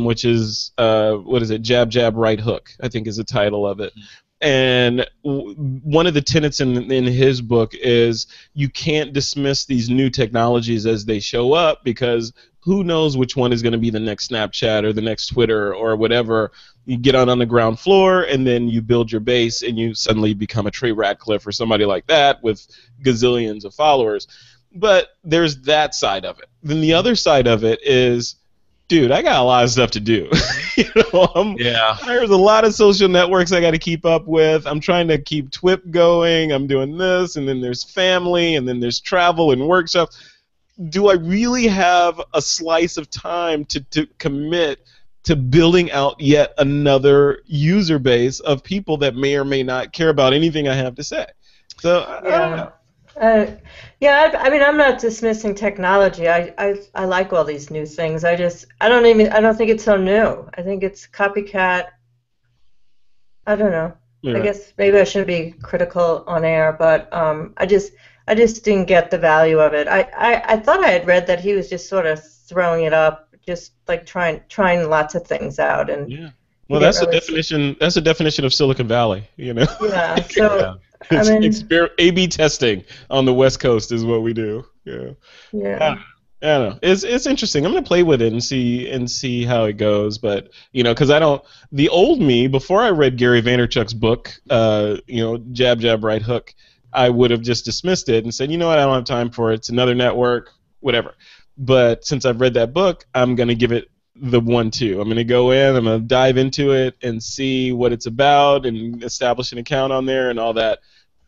which is what is it? Jab Jab Right Hook, I think is the title of it. And one of the tenets in his book is you can't dismiss these new technologies as they show up because who knows which one is going to be the next Snapchat or the next Twitter or whatever. You get on the ground floor and then you build your base and you suddenly become a Trey Ratcliffe or somebody like that with gazillions of followers. But there's that side of it. Then the other side of it is, dude, I got a lot of stuff to do. There's a lot of social networks I got to keep up with. I'm trying to keep TWiP going. I'm doing this, and then there's family, and then there's travel and workshops. Do I really have a slice of time to commit to building out yet another user base of people that may or may not care about anything I have to say? So I don't know. I mean, I'm not dismissing technology. I like all these new things. I don't think it's so new. I think it's copycat. I don't know. Yeah. I guess maybe I shouldn't be critical on air, but I just didn't get the value of it. I thought I had read that he was just sort of throwing it up, just like trying lots of things out, and well, that's the definition. That's the definition of Silicon Valley, Yeah. So. A/B testing on the West Coast is what we do. Yeah. I don't know. It's interesting. I'm gonna play with it and see how it goes. But because the old me before I read Gary Vaynerchuk's book, Jab Jab Right Hook, I would have just dismissed it and said, you know what, I don't have time for it. It's another network, whatever. But since I've read that book, I'm gonna give it the 1-2. I'm going to go in, I'm going to dive into it and see what it's about and establish an account on there and all that.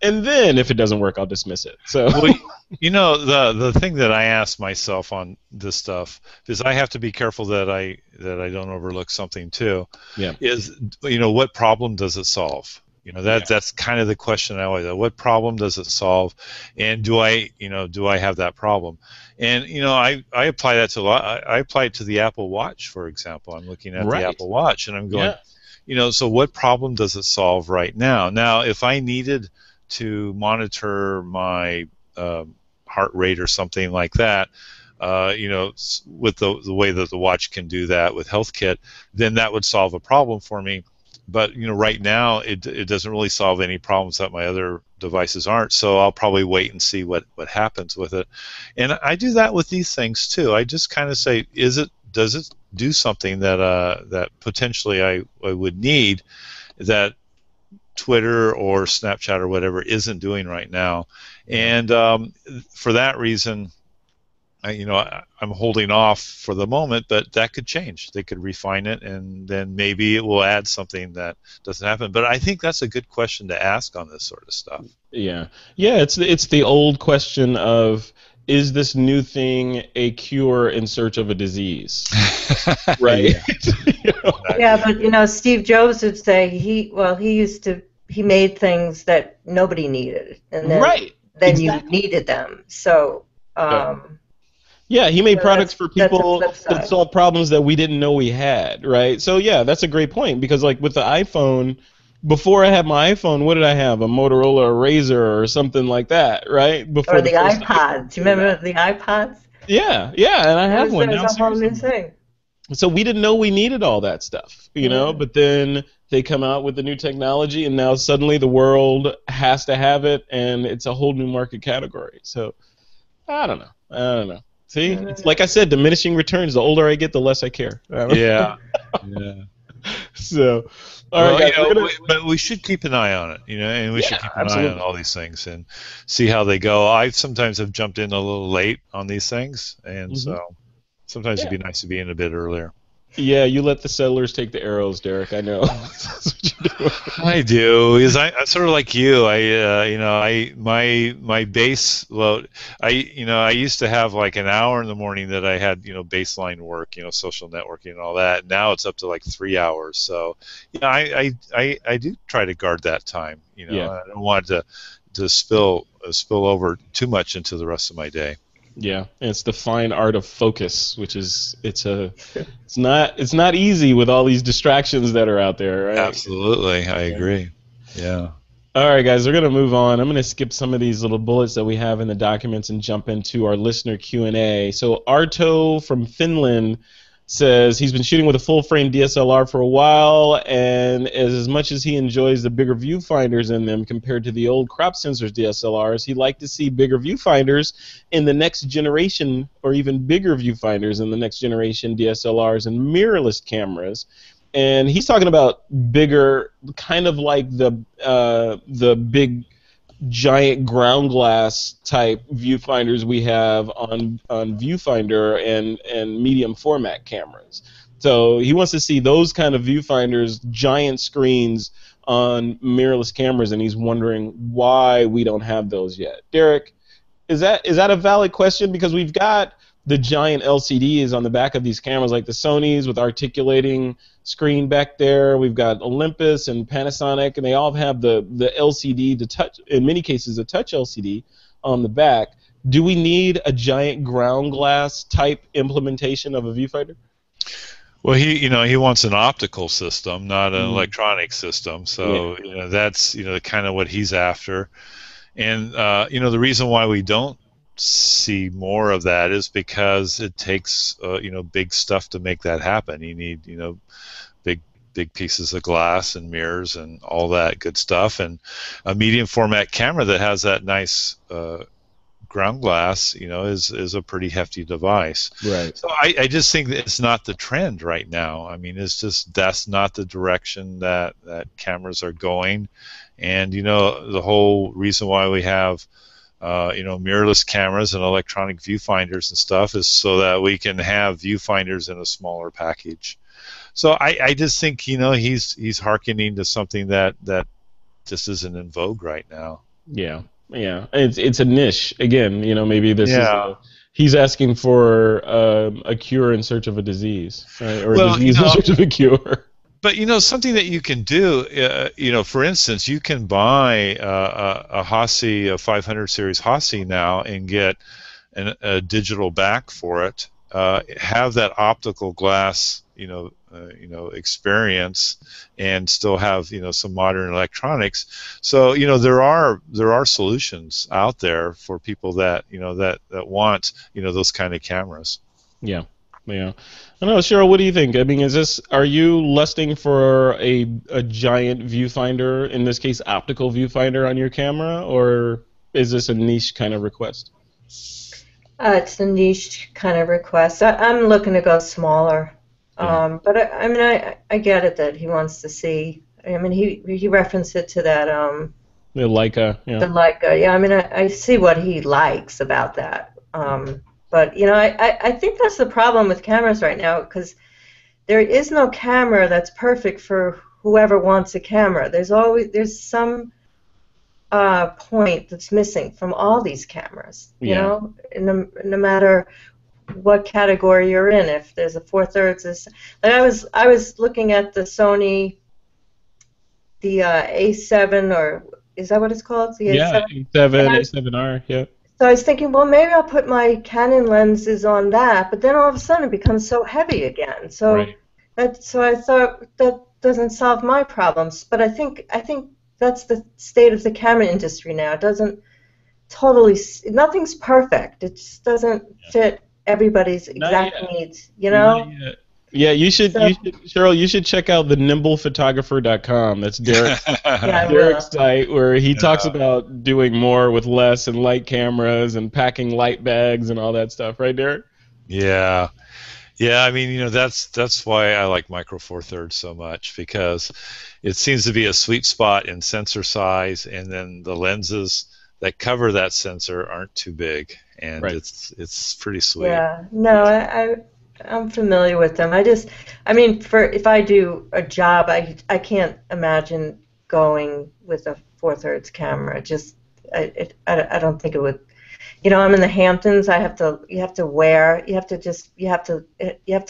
And then if it doesn't work, I'll dismiss it. So well, the thing that I ask myself on this stuff is I have to be careful that I don't overlook something too. Yeah. Is what problem does it solve? That's kind of the question I always have. What problem does it solve, and do I have that problem? And I apply that to a lot. I apply it to the Apple Watch, for example. I'm looking at the Apple Watch, and I'm going, so what problem does it solve right now? Now, if I needed to monitor my heart rate or something like that, with the way that the watch can do that with HealthKit, then that would solve a problem for me. But right now it doesn't really solve any problems that my other devices aren't. So I'll probably wait and see what happens with it. And I do that with these things too. I just kind of say, does it do something that potentially I would need that Twitter or Snapchat or whatever isn't doing right now? And for that reason, I'm holding off for the moment, but that could change. They could refine it, and then maybe it will add something that doesn't happen. But I think that's a good question to ask on this sort of stuff. Yeah. It's the old question of, is this new thing a cure in search of a disease? Right. Yeah, but Steve Jobs would say he made things that nobody needed, and then you needed them. So. Yeah, he made products for people that solve problems that we didn't know we had, right? So yeah, that's a great point, because like with the iPhone, before I had my iPhone, what did I have? A Motorola, a Razr, or something like that, right? Before or the iPods. Do you remember the iPods? Yeah, and I have one now. That's a whole new thing. So we didn't know we needed all that stuff, but then they come out with the new technology, and now suddenly the world has to have it, and it's a whole new market category. So I don't know. See, it's like I said, diminishing returns. The older I get, the less I care. Yeah. So, all right, guys, but we should keep an eye on it, and we should keep an eye on all these things and see how they go. I sometimes have jumped in a little late on these things, and so sometimes it'd be nice to be in a bit earlier. Yeah, you let the settlers take the arrows, Derek. I know. That's what you do. I do, because I'm sort of like you. My base load. I used to have like an hour in the morning that I had baseline work, social networking and all that. Now it's up to like 3 hours. So I do try to guard that time. I don't want it to spill over too much into the rest of my day. Yeah, and it's the fine art of focus, which is it's not easy with all these distractions that are out there, right? Absolutely, I agree. Yeah. All right, guys, we're gonna move on. I'm gonna skip some of these little bullets that we have in the documents and jump into our listener Q&A. So Arto from Finland says he's been shooting with a full-frame DSLR for a while, and as much as he enjoys the bigger viewfinders in them compared to the old crop sensors DSLRs, he'd like to see bigger viewfinders in the next generation, or even bigger viewfinders in the next generation DSLRs and mirrorless cameras. And he's talking about bigger, kind of like the big giant ground glass type viewfinders we have on viewfinder and medium format cameras. So he wants to see those kind of viewfinders, giant screens on mirrorless cameras, and he's wondering why we don't have those yet. Derek, is that a valid question? Because we've got the giant LCDs on the back of these cameras, like the Sonys with articulating screen back there. We've got Olympus and Panasonic, and they all have the LCD, the touch, in many cases a touch LCD on the back. Do we need a giant ground glass type implementation of a viewfinder? Well, he wants an optical system, not an electronic system. So that's kind of what he's after. And the reason why we don't see more of that is because it takes big stuff to make that happen. You need big pieces of glass and mirrors and all that good stuff, and a medium format camera that has that nice ground glass is a pretty hefty device. Right. So I just think that it's not the trend right now. I mean, it's just that's not the direction that cameras are going. And the whole reason why we have mirrorless cameras and electronic viewfinders and stuff, is so that we can have viewfinders in a smaller package. So I just think he's hearkening to something that just isn't in vogue right now. Yeah, yeah. It's a niche again. Maybe this is he's asking for a cure in search of a disease, right? Or a disease in search of a cure. But something that you can do, for instance, you can buy a Hossi, a 500 series Hossi now, and get a digital back for it. Have that optical glass, experience, and still have some modern electronics. So there are solutions out there for people that that want those kind of cameras. Yeah. Yeah, I know, Cheryl. What do you think? I mean, are you lusting for a giant viewfinder, in this case, optical viewfinder on your camera, or is this a niche kind of request? It's a niche kind of request. I'm looking to go smaller, but I get it that he wants to see. I mean, he referenced it to that the Leica. Yeah. The Leica. Yeah, I mean, I see what he likes about that. But I think that's the problem with cameras right now, because there is no camera that's perfect for whoever wants a camera. There's some point that's missing from all these cameras. No matter what category you're in. If there's a 4/3, I was looking at the Sony, the A7, or is that what it's called? The A7? A7R. Yeah. So I was thinking, well, maybe I'll put my Canon lenses on that, but then all of a sudden it becomes so heavy again. So so I thought that doesn't solve my problems. But I think that's the state of the camera industry now. It doesn't nothing's perfect. It just doesn't fit everybody's exact needs. Yeah, you should, Cheryl. You should check out the nimblephotographer.com. That's Derek's site, where he talks about doing more with less, and light cameras and packing light bags and all that stuff. Right, Derek? Yeah. I mean, that's why I like Micro Four Thirds so much, because it seems to be a sweet spot in sensor size, and then the lenses that cover that sensor aren't too big, and it's pretty sweet. Yeah. No, I'm familiar with them. If I do a job, I can't imagine going with a 4/3 camera. I don't think it would. I'm in the Hamptons. You have to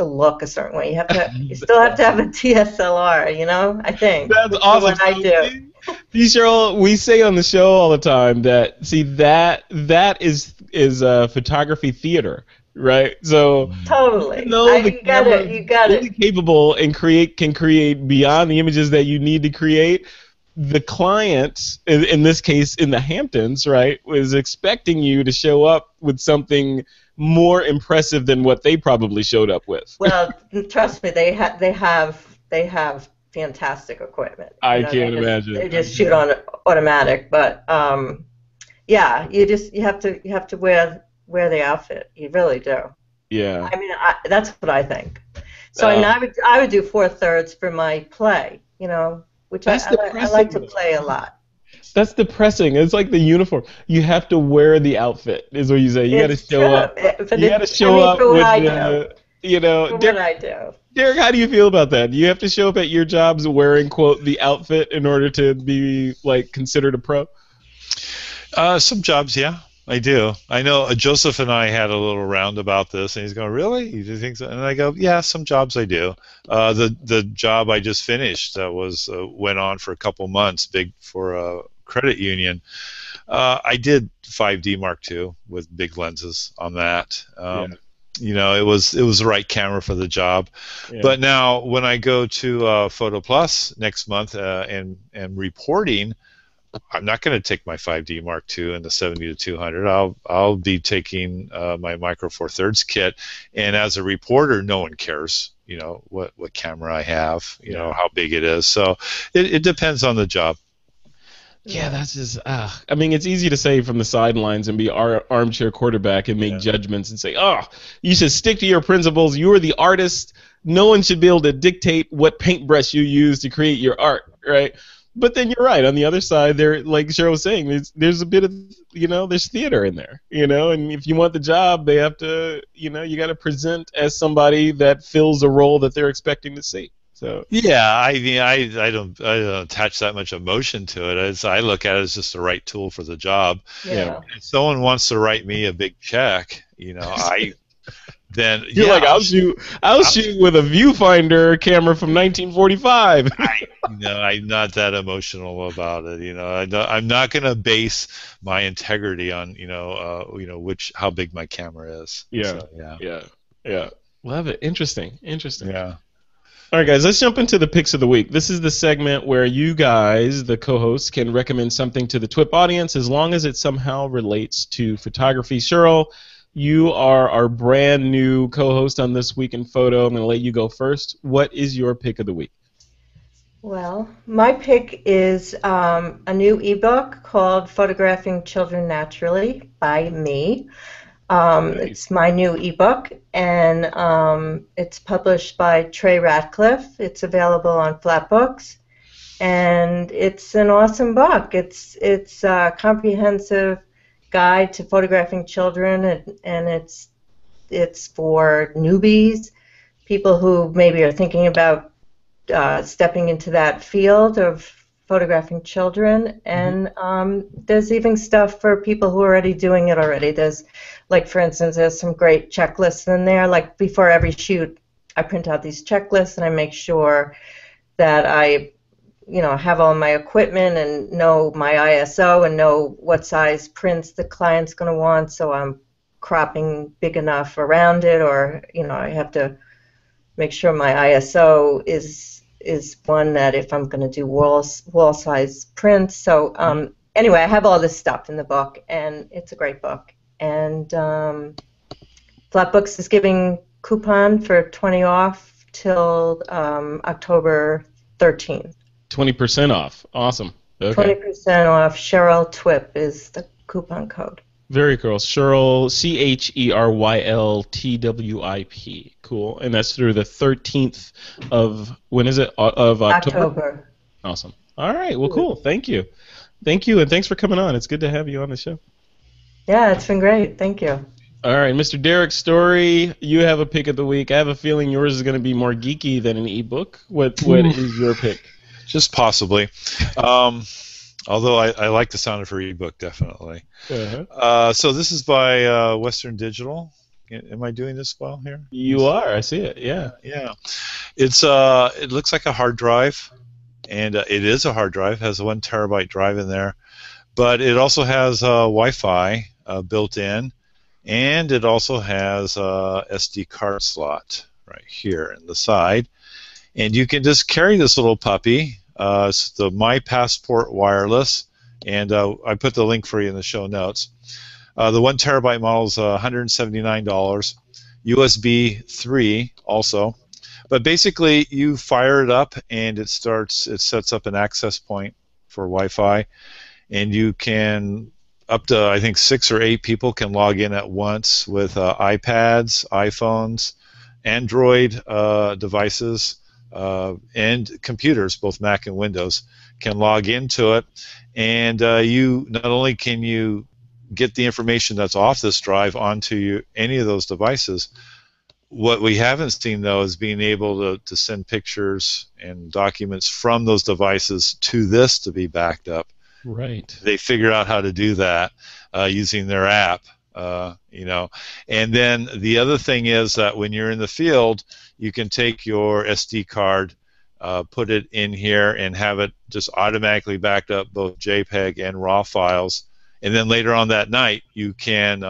look a certain way. You still have to have a DSLR. I think that's awesome. What I do. See, Cheryl, we say on the show all the time that that is photography theater. Right, so totally. You got it. Capable and can create beyond the images that you need to create. The client, in this case, in the Hamptons, right, was expecting you to show up with something more impressive than what they probably showed up with. Well, trust me, they have fantastic equipment. I can't imagine. They just shoot on automatic, but yeah, you have to wear the outfit. You really do. Yeah. I mean, that's what I think. So I would do 4/3 for my play, which I like to play a lot. That's depressing. It's like the uniform. You have to wear the outfit, is what you say. You got to show up. You got to show up with what I do. Derek, how do you feel about that? Do you have to show up at your jobs wearing, quote, the outfit in order to be considered a pro? Some jobs, yeah. I do. I know Joseph and I had a little round about this, and he's going, "Really? You do think so?" And I go, "Yeah, some jobs I do." The job I just finished that went on for a couple months, big for a credit union. I did 5D Mark II with big lenses on that. It was the right camera for the job. Yeah. But now when I go to Photo Plus next month and reporting, I'm not going to take my 5D Mark II and the 70-200. I'll be taking my Micro Four Thirds kit, and as a reporter, no one cares, what camera I have, how big it is. So it depends on the job. Yeah, that's just. I mean, it's easy to say from the sidelines and be armchair quarterback and make judgments and say, "Oh, you should stick to your principles. You are the artist. No one should be able to dictate what paintbrush you use to create your art." Right? But then you're right. On the other side, there, like Cheryl was saying, there's a bit of, there's theater in there, and if you want the job, they have to, you got to present as somebody that fills a role that they're expecting to see. So yeah, I mean, I don't attach that much emotion to it. I look at it as just the right tool for the job. Yeah. If someone wants to write me a big check, then you're like, I'll shoot with a viewfinder camera from 1945. I'm not that emotional about it. I'm not going to base my integrity on how big my camera is. Yeah, so, yeah. Love it. Interesting. Yeah. All right, guys, let's jump into the picks of the week. This is the segment where you guys, the co-hosts, can recommend something to the TWiP audience as long as it somehow relates to photography. Cheryl, you are our brand new co-host on This Week in Photo. I'm going to let you go first. What is your pick of the week? Well, my pick is a new ebook called Photographing Children Naturally by me. Nice. It's my new ebook, and it's published by Trey Ratcliffe. It's available on Flatbooks, and it's an awesome book. It's a comprehensive guide to photographing children, and it's for newbies, people who maybe are thinking about stepping into that field of photographing children, and there's even stuff for people who are already doing it already. There's, like, for instance, there's some great checklists in there. Like, before every shoot, I print out these checklists and I make sure that I, have all my equipment and know my ISO and know what size prints the client's going to want, so I'm cropping big enough around it, or, I have to make sure my ISO is one that if I'm going to do wall size prints. So anyway, I have all this stuff in the book, and it's a great book. And Flatbooks is giving coupon for 20 off till October 13th. 20% off. Awesome. Okay. 20% off. Cheryl TWiP is the coupon code. Very cool. Cheryl, CHERYLTWIP. Cool. And that's through the 13th of, when is it? Of October? Awesome. All right. Well, cool. Thank you. Thank you, and thanks for coming on. It's good to have you on the show. Yeah, it's been great. Thank you. All right, Mr. Derek Story, you have a pick of the week. I have a feeling yours is going to be more geeky than an ebook. What is your pick? Just possibly. Although I like the sound of her ebook, definitely. So this is by Western Digital. Am I doing this well here? You are. I see it. Yeah. Yeah. It looks like a hard drive, and it is a hard drive. It has a 1 terabyte drive in there, but it also has Wi-Fi built in, and it also has a SD card slot right here in the side, and you can just carry this little puppy. It's the My Passport Wireless, and I put the link for you in the show notes. The 1 terabyte model is $179, USB 3 also. But basically, you fire it up, and it sets up an access point for Wi-Fi, and you can, up to, I think, 6 or 8 people can log in at once with iPads, iPhones, Android devices, and computers, both Mac and Windows, can log into it, and you not only can you get the information that's off this drive onto any of those devices. What we haven't seen, though, is being able to send pictures and documents from those devices to this to be backed up. Right. They figured out how to do that using their app, And then the other thing is that when you're in the field, you can take your SD card, put it in here, and have it just automatically backed up both JPEG and RAW files. And then later on that night, you can,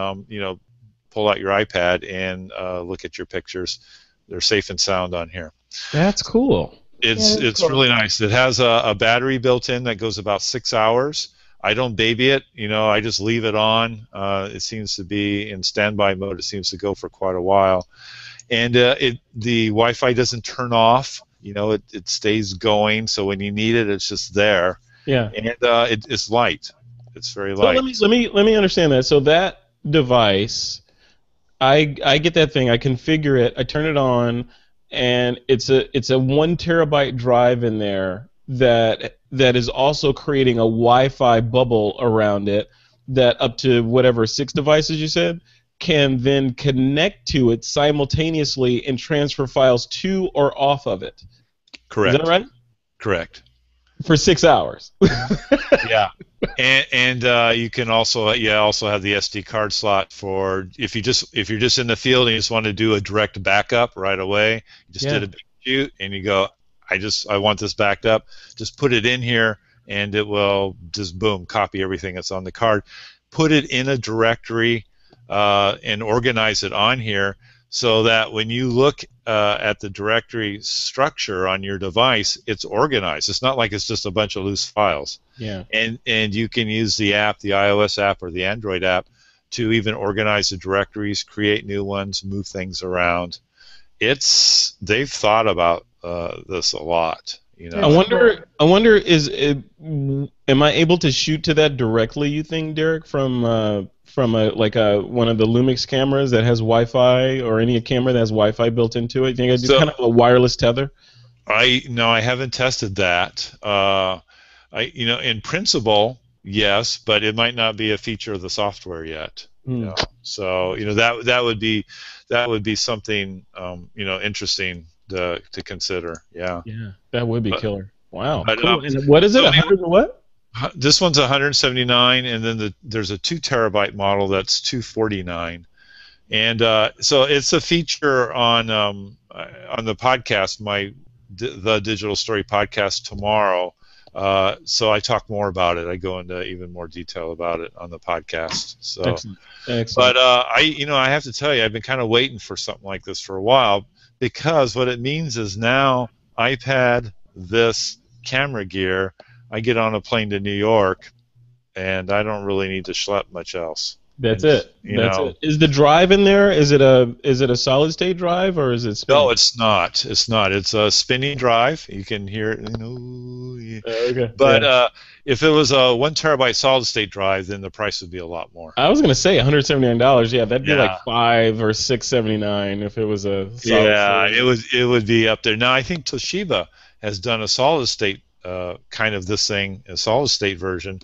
pull out your iPad and look at your pictures. They're safe and sound on here. That's cool. It's cool. Really nice. It has a battery built in that goes about 6 hours. I don't baby it. I just leave it on. It seems to be in standby mode. It seems to go for quite a while. And the Wi-Fi doesn't turn off. It stays going. So when you need it, it's just there. Yeah. And it's light. It's very light. So let me understand that. So that device, I get that thing. I configure it. I turn it on, and it's a 1 terabyte drive in there that that is also creating a Wi-Fi bubble around it that up to whatever 6 devices you said can then connect to it simultaneously and transfer files to or off of it. Correct. Is that right? Correct. For 6 hours. Yeah, and you can also also have the SD card slot for if you're just in the field and you just want to do a direct backup right away. You just did a big shoot and you go, I want this backed up. Just put it in here and it will just boom copy everything that's on the card. Put it in a directory and organize it on here so that when you look at the directory structure on your device, it's organized. It's not like it's just a bunch of loose files. Yeah. And you can use the app, the iOS app or the Android app, to even organize the directories, create new ones, move things around. They've thought about this a lot. You know. I wonder am I able to shoot to that directly? You think, Derek, from one of the Lumix cameras that has Wi-Fi, or any camera that has Wi-Fi built into it? You think I just kind of a wireless tether? I haven't tested that. In principle, yes, but it might not be a feature of the software yet. You know? So that would be something interesting to consider. Yeah. Yeah, that would be killer. Wow. But, cool. And what is it? 100 and what? This one's 179, and then there's a 2 terabyte model that's 249, and so it's a feature on the podcast, the Digital Story podcast tomorrow. So I talk more about it. I go into even more detail about it on the podcast. So, Excellent. But I have to tell you, I've been kind of waiting for something like this for a while, because what it means is now iPad, this camera gear, I get on a plane to New York, and I don't really need to schlep much else. That's it. Is the drive in there? Is it a solid state drive, or is it spinning? No, it's not. It's not. It's a spinning drive. You can hear it. Okay. But if it was a 1 terabyte solid state drive, then the price would be a lot more. I was gonna say $179. Yeah, that'd be like $5 or $6.79 if it was a solid state. It would be up there. Now I think Toshiba has done a solid state kind of this thing, a solid state version,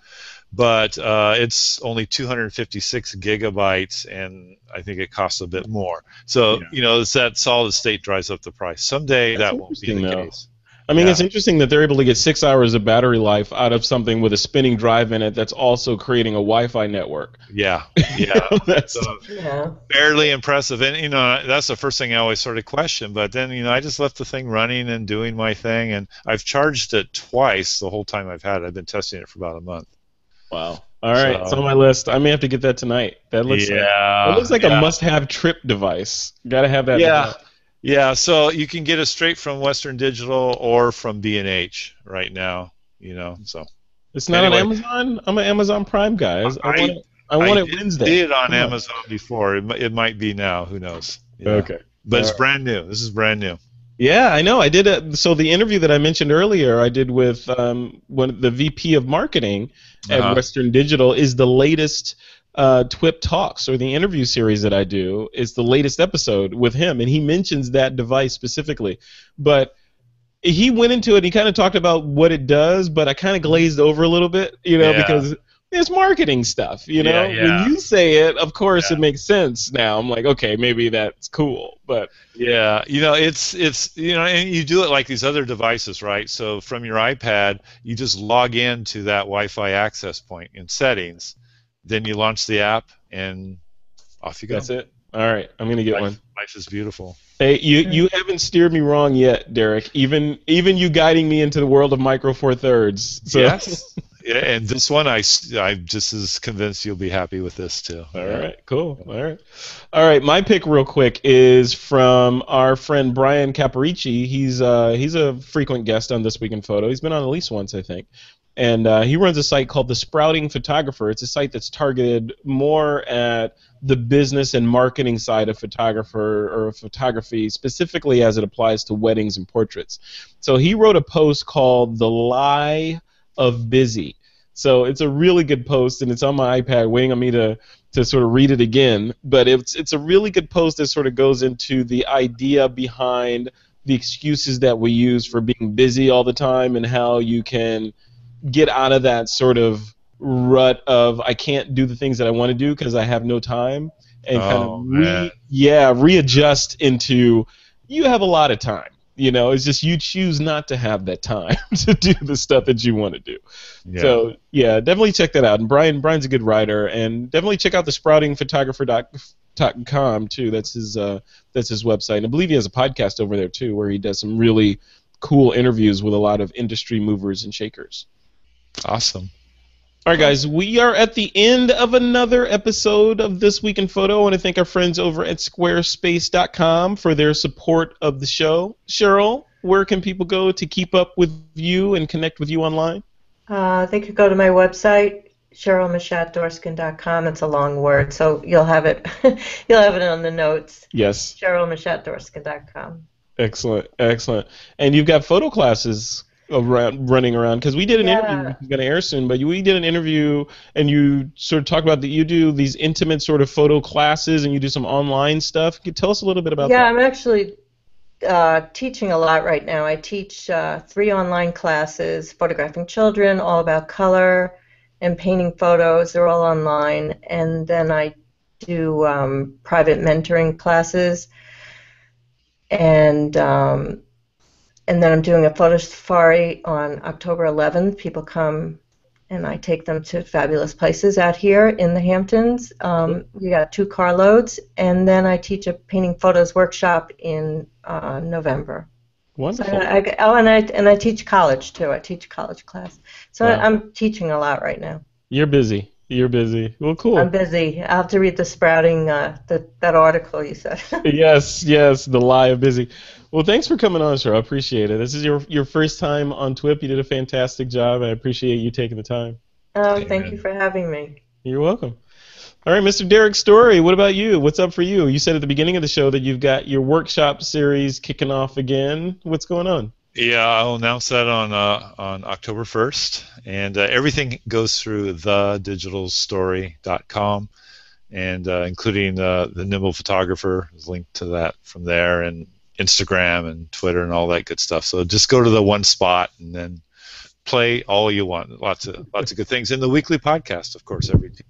but it's only 256 gigabytes, and I think it costs a bit more. So it's that solid state drives up the price. Someday that won't be the case. I mean, it's interesting that they're able to get 6 hours of battery life out of something with a spinning drive in it that's also creating a Wi-Fi network. Yeah. That's fairly impressive. And, that's the first thing I always sort of question. But then, I just left the thing running and doing my thing. And I've charged it twice the whole time I've had it. I've been testing it for about a month. Wow. All right. It's on my list. I may have to get that tonight. That looks like a must-have trip device. Got to have that. Yeah, so you can get it straight from Western Digital or from B&H right now, so. It's not on Amazon? I'm an Amazon Prime guy. I want it Wednesday. I did it on Amazon before. It might be now. Who knows? Okay. But it's brand new. This is brand new. Yeah, I know. I did so the interview that I mentioned earlier, I did with the VP of marketing at Western Digital is the latest TWiP Talks, or the interview series that I do, is the latest episode with him, and he mentions that device specifically. But he went into it, and he kind of talked about what it does, but I kind of glazed over a little bit, because it's marketing stuff, When you say it, of course, it makes sense now. I'm like, okay, maybe that's cool, but it's and you do it like these other devices, right? So from your iPad, you just log in to that Wi-Fi access point in settings. Then you launch the app, and off you go. That's it. All right, I'm gonna get one. Life is beautiful. Hey, you haven't steered me wrong yet, Derek. Even you guiding me into the world of Micro Four Thirds. So. Yes. Yeah, and this one, I'm just as convinced you'll be happy with this too. All right, cool. All right. My pick, real quick, is from our friend Brian Caparici. He's a frequent guest on This Week in Photo. He's been on at least once, I think. And he runs a site called The Sprouting Photographer. It's a site that's targeted more at the business and marketing side of photography, specifically as it applies to weddings and portraits. So he wrote a post called The Lie of Busy. So it's a really good post, and it's on my iPad waiting on me to sort of read it again. But it's a really good post that sort of goes into the idea behind the excuses that we use for being busy all the time, and how you can get out of that sort of rut of I can't do the things that I want to do because I have no time, and kind of Oh man. readjust into you have a lot of time. You know, it's just you choose not to have that time to do the stuff that you want to do. Yeah. So yeah, definitely check that out. And Brian's a good writer, and definitely check out the sproutingphotographer.com too. That's his website. And I believe he has a podcast over there too, where he does some really cool interviews with a lot of industry movers and shakers. Awesome. All right, guys, we are at the end of another episode of This Week in Photo. I want to thank our friends over at squarespace.com for their support of the show. Cheryl, where can people go to keep up with you and connect with you online? They could go to my website, CherylMachatDorskin.com. It's a long word, so you'll have it. You'll have it on the notes. Yes. CherylMachatDorskin.com. Excellent, excellent. And you've got photo classes running around, because we did an interview, which is going to air soon, but we did an interview and you sort of talk about that you do these intimate sort of photo classes and you do some online stuff. Can you tell us a little bit about that? Yeah, I'm actually teaching a lot right now. I teach 3 online classes, photographing children, all about color and painting photos. They're all online. And then I do private mentoring classes. And then I'm doing a photo safari on October 11th. People come and I take them to fabulous places out here in the Hamptons. We got 2 carloads, and then I teach a painting photos workshop in November. Wonderful. So and I teach college too. I teach a college class. So Wow. I'm teaching a lot right now. You're busy. You're busy. Well, cool. I'm busy. I'll have to read the sprouting that article you said. Yes, the lie of busy. Well, thanks for coming on, Cheryl. I appreciate it. This is your first time on TWiP. You did a fantastic job. I appreciate you taking the time. Oh, thank you for having me. You're welcome. All right, Mr. Derek Story, what about you? What's up for you? You said at the beginning of the show that you've got your workshop series kicking off again. What's going on? Yeah, I'll announce that on October 1st, and everything goes through thedigitalstory.com, and including the Nimble Photographer is linked to that from there, and Instagram and Twitter and all that good stuff. So just go to the one spot and then play all you want. Lots of good things. And the weekly podcast, of course, every Tuesday.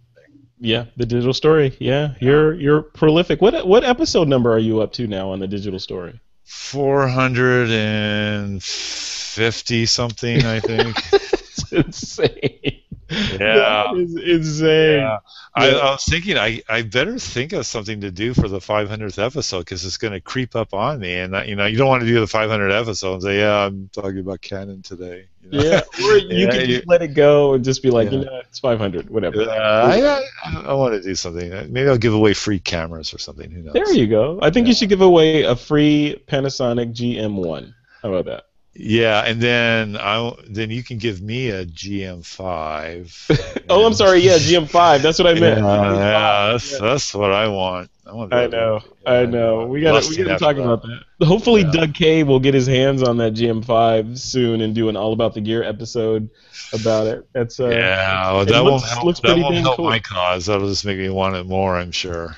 Yeah, the Digital Story. Yeah, you're prolific. What episode number are you up to now on the Digital Story? 450 something, I think. It's insane. Yeah. That is insane. Yeah. I was thinking I better think of something to do for the 500th episode, because it's going to creep up on me, and you don't want to do the 500th episode and say, yeah, I'm talking about Canon today. Yeah, or you can just let it go and just be like, it's 500, whatever. I want to do something. Maybe I'll give away free cameras or something. Who knows? There you go. I think you should give away a free Panasonic GM1. How about that? Yeah, and then you can give me a GM5. Oh, I'm sorry. Yeah, GM5. That's what I meant. That's what I want. I know. We got to talk about that. Hopefully, Doug K will get his hands on that GM5 soon and do an all about the gear episode about it. That's that won't help my cause. That'll just make me want it more, I'm sure.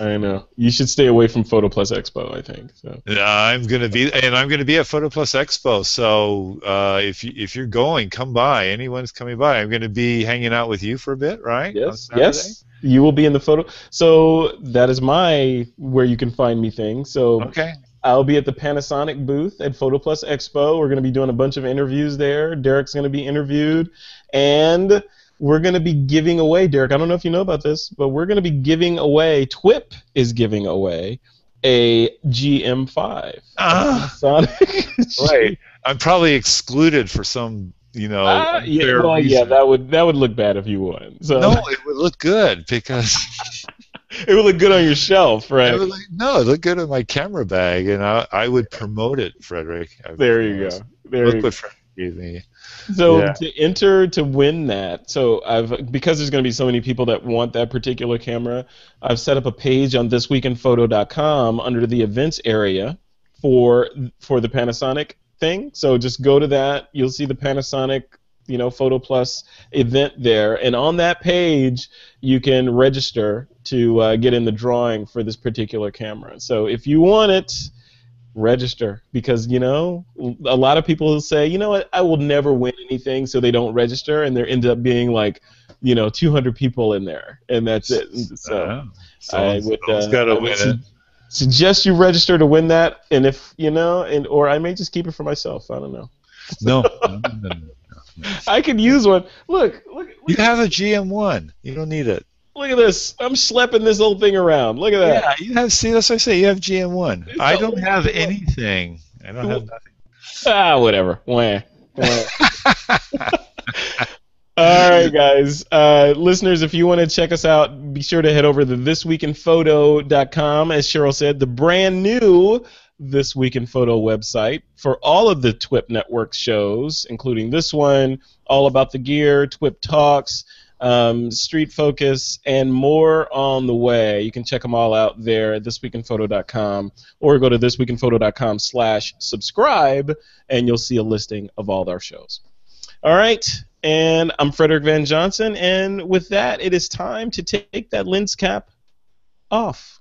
I know. You should stay away from Photo Plus Expo, I think. So. I'm gonna be at Photo Plus Expo. So if you're going, come by. Anyone's coming by. I'm gonna be hanging out with you for a bit, right? Yes. You will be in the photo. So that is where you can find me thing. So okay. I'll be at the Panasonic booth at Photo Plus Expo. We're going to be doing a bunch of interviews there. Derek's going to be interviewed. And we're going to be giving away, Derek, I don't know if you know about this, but we're going to be giving away, TWiP is giving away a GM5. Panasonic. Right. I'm probably excluded for some, reason. That would look bad if you won. So. No, it would look good because... It would look good on your shelf, right? It looked good in my camera bag, and I would promote it, Frederick. There you go. Look what Frederick gave me. So to enter to win that, because there's going to be so many people that want that particular camera, I've set up a page on thisweekinphoto.com under the events area for the Panasonic thing. So just go to that. You'll see the Panasonic Photo Plus event there, and on that page you can register to get in the drawing for this particular camera. So if you want it, Register, because a lot of people will say, you know what, I will never win anything, so they don't register, and there ends up being like 200 people in there, and that's it. So I would suggest you register to win that, and if or I may just keep it for myself. I don't know. No. I could use one. Look. You have a GM1. You don't need it. Look at this. I'm schlepping this old thing around. Look at that. Yeah, you have. See, that's what I say. You have GM1. I don't have anything. I don't have nothing. Whatever. Wah. All right, guys. Listeners, if you want to check us out, be sure to head over to thisweekinphoto.com. As Cheryl said, the brand new This Week in Photo website for all of the TWiP Network shows, including this one, all about the gear, TWiP Talks, Street Focus, and more on the way. You can check them all out there at thisweekinphoto.com, or go to thisweekinphoto.com/subscribe, and you'll see a listing of all our shows. All right, and I'm Frederick Van Johnson, and with that, it is time to take that lens cap off.